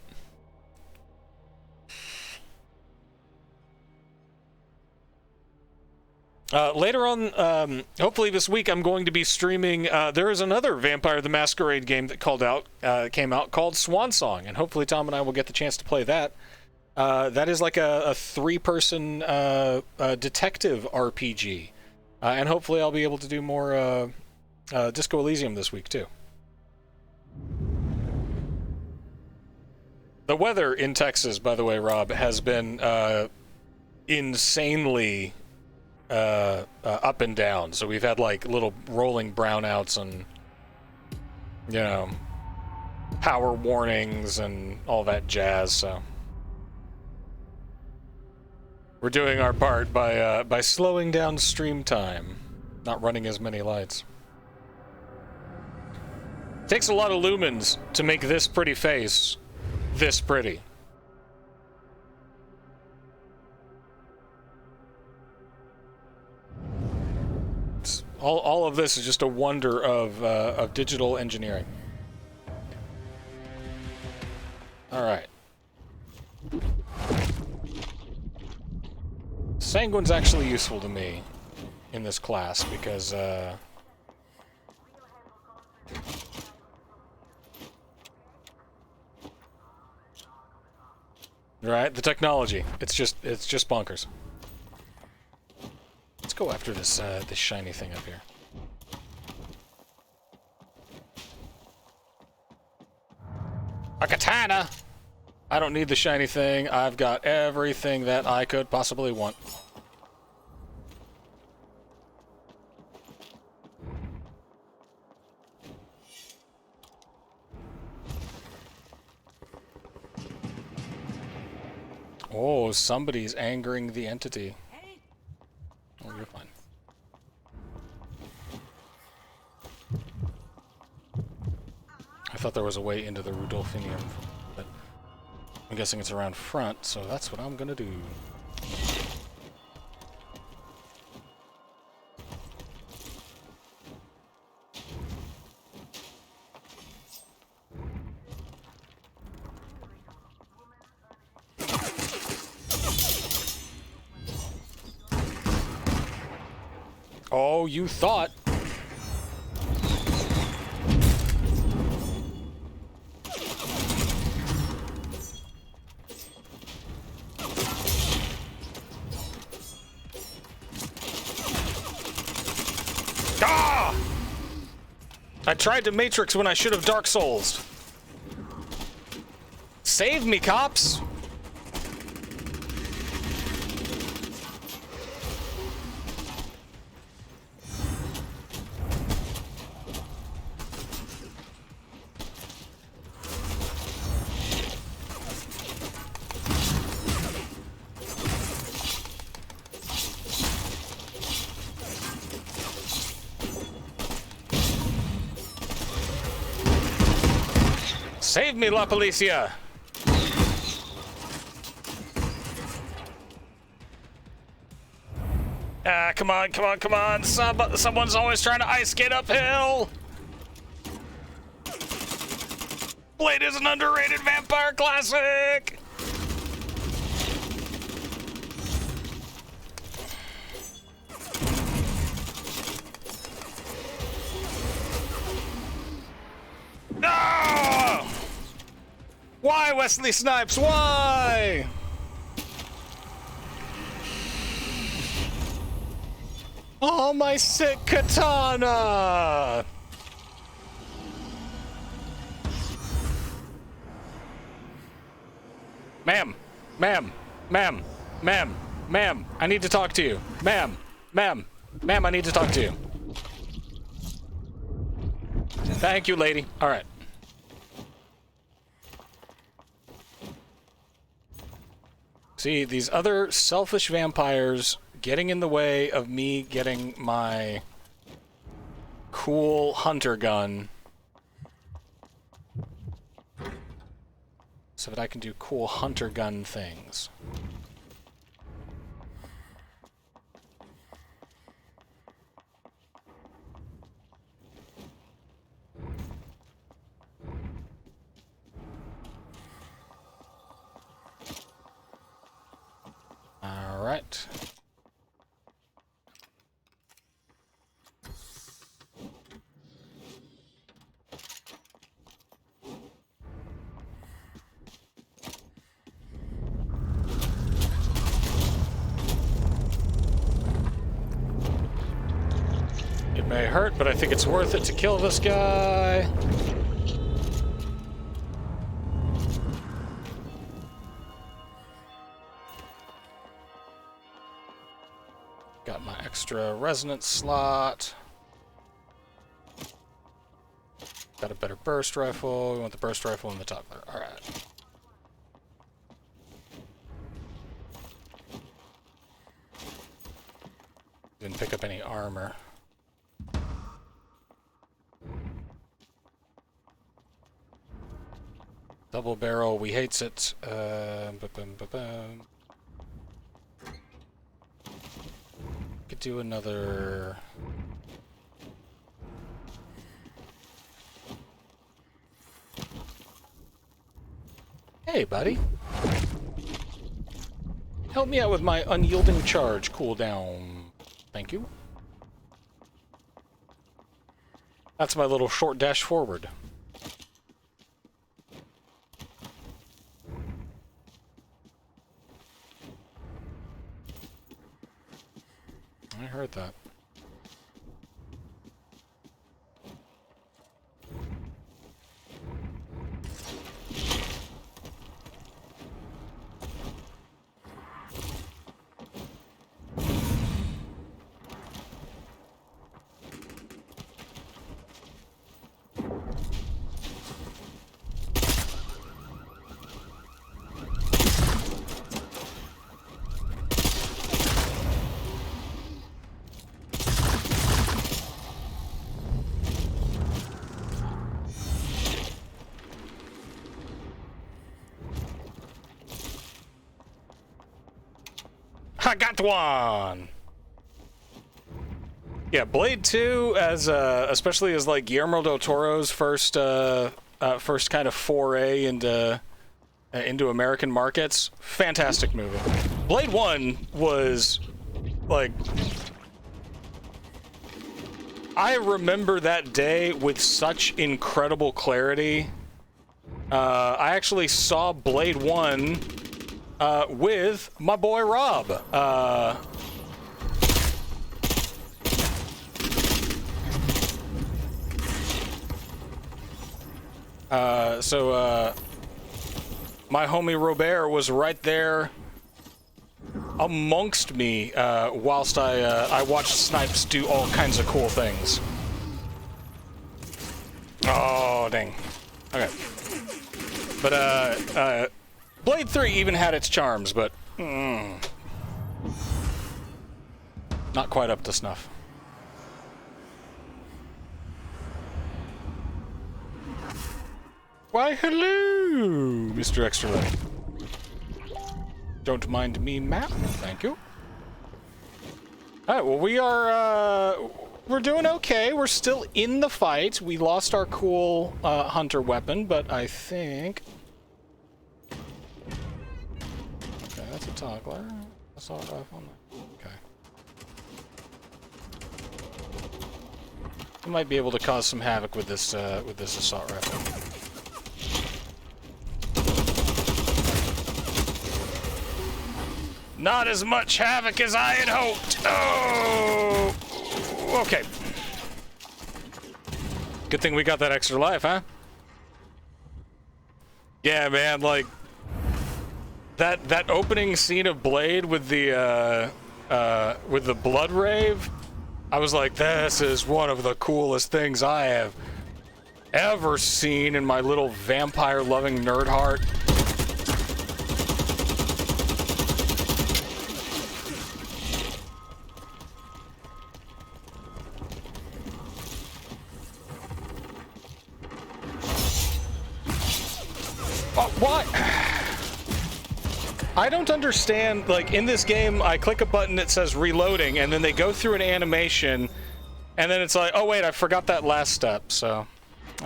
Later on, hopefully this week, I'm going to be streaming. There is another Vampire the Masquerade game that came out called Swan Song, and hopefully Tom and I will get the chance to play that. That is like a three-person detective RPG, and hopefully I'll be able to do more Disco Elysium this week too. The weather in Texas, by the way, Rob, has been insanely up and down. So we've had like little rolling brownouts and, you know, power warnings and all that jazz. So we're doing our part by slowing down stream time, not running as many lights. Takes a lot of lumens to make this pretty face this pretty. All of this is just a wonder of digital engineering. All right. Sanguine's actually useful to me in this class because right, the technology. It's just bonkers. Let's go after this shiny thing up here. A katana! I don't need the shiny thing. I've got everything that I could possibly want. Oh, somebody's angering the entity. Oh, you're fine. I thought there was a way into the Rudolphinium, but I'm guessing it's around front, so that's what I'm gonna do. Oh, you thought. Ah! I tried to Matrix when I should have Dark Souls. Save me, cops! Save me, La Policia! Ah, come on, come on, come on! Someone's always trying to ice skate uphill! Blade is an underrated vampire classic! No! Why, Wesley Snipes? Why? Oh, my sick katana! Ma'am, ma'am, ma'am, ma'am, ma'am, I need to talk to you. Ma'am, ma'am, ma'am, I need to talk to you. Thank you, lady. All right. See, these other selfish vampires getting in the way of me getting my cool hunter gun so that I can do cool hunter gun things. All right. It may hurt, but I think it's worth it to kill this guy. Got my extra resonance slot. Got a better burst rifle. We want the burst rifle in the top there. All right. Didn't pick up any armor. Double barrel, we hates it. Could do another. Hey, buddy. Help me out with my unyielding charge cooldown. Thank you. That's my little short dash forward. I heard that. I got one! Yeah, Blade 2, as especially as like Guillermo del Toro's first kind of foray into American markets, fantastic movie. Blade 1 was like, I remember that day with such incredible clarity. I actually saw Blade 1 with my boy Rob. My homie Robert was right there amongst me whilst I watched Snipes do all kinds of cool things. Oh, dang. Okay. But, Blade 3 even had its charms, but not quite up to snuff. Why, hello, Mr. Extra Life. Don't mind me, ma'am. Thank you. Alright, well, we're doing okay. We're still in the fight. We lost our cool hunter weapon, but I think... Okay, that's a toggler. Assault rifle. Okay. We might be able to cause some havoc with this assault rifle. Not as much havoc as I had hoped. Oh, okay. Good thing we got that extra life, huh? Yeah, man. Like that opening scene of Blade with the blood rave. I was like, this is one of the coolest things I have ever seen in my little vampire-loving nerd heart. What? I don't understand, like, in this game, I click a button that says reloading, and then they go through an animation, and then it's like, oh wait, I forgot that last step, so...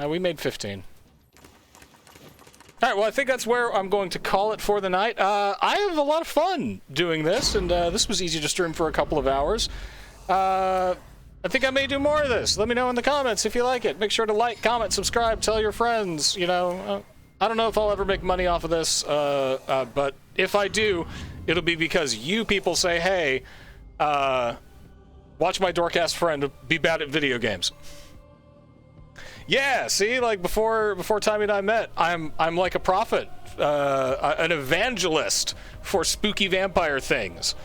we made 15. Alright, well, I think that's where I'm going to call it for the night. I have a lot of fun doing this, and this was easy to stream for a couple of hours. I think I may do more of this. Let me know in the comments if you like it. Make sure to like, comment, subscribe, tell your friends, you know... I don't know if I'll ever make money off of this, but if I do, it'll be because you people say, hey, watch my dork-ass friend be bad at video games. Yeah, see, like before Tommy and I met, I'm like a prophet, an evangelist for spooky vampire things.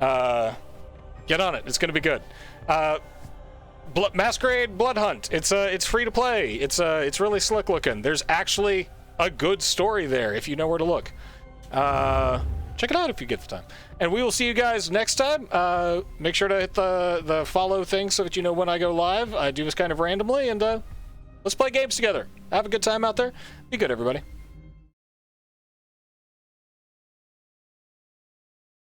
Get on it, it's gonna be good. Masquerade BLOODHUNT, it's free to play. It's really slick looking. There's actually a good story there if you know where to look. Check it out if you get the time. And we will see you guys next time. Make sure to hit the follow thing so that you know when I go live. I do this kind of randomly, and let's play games together. Have a good time out there. Be good, everybody.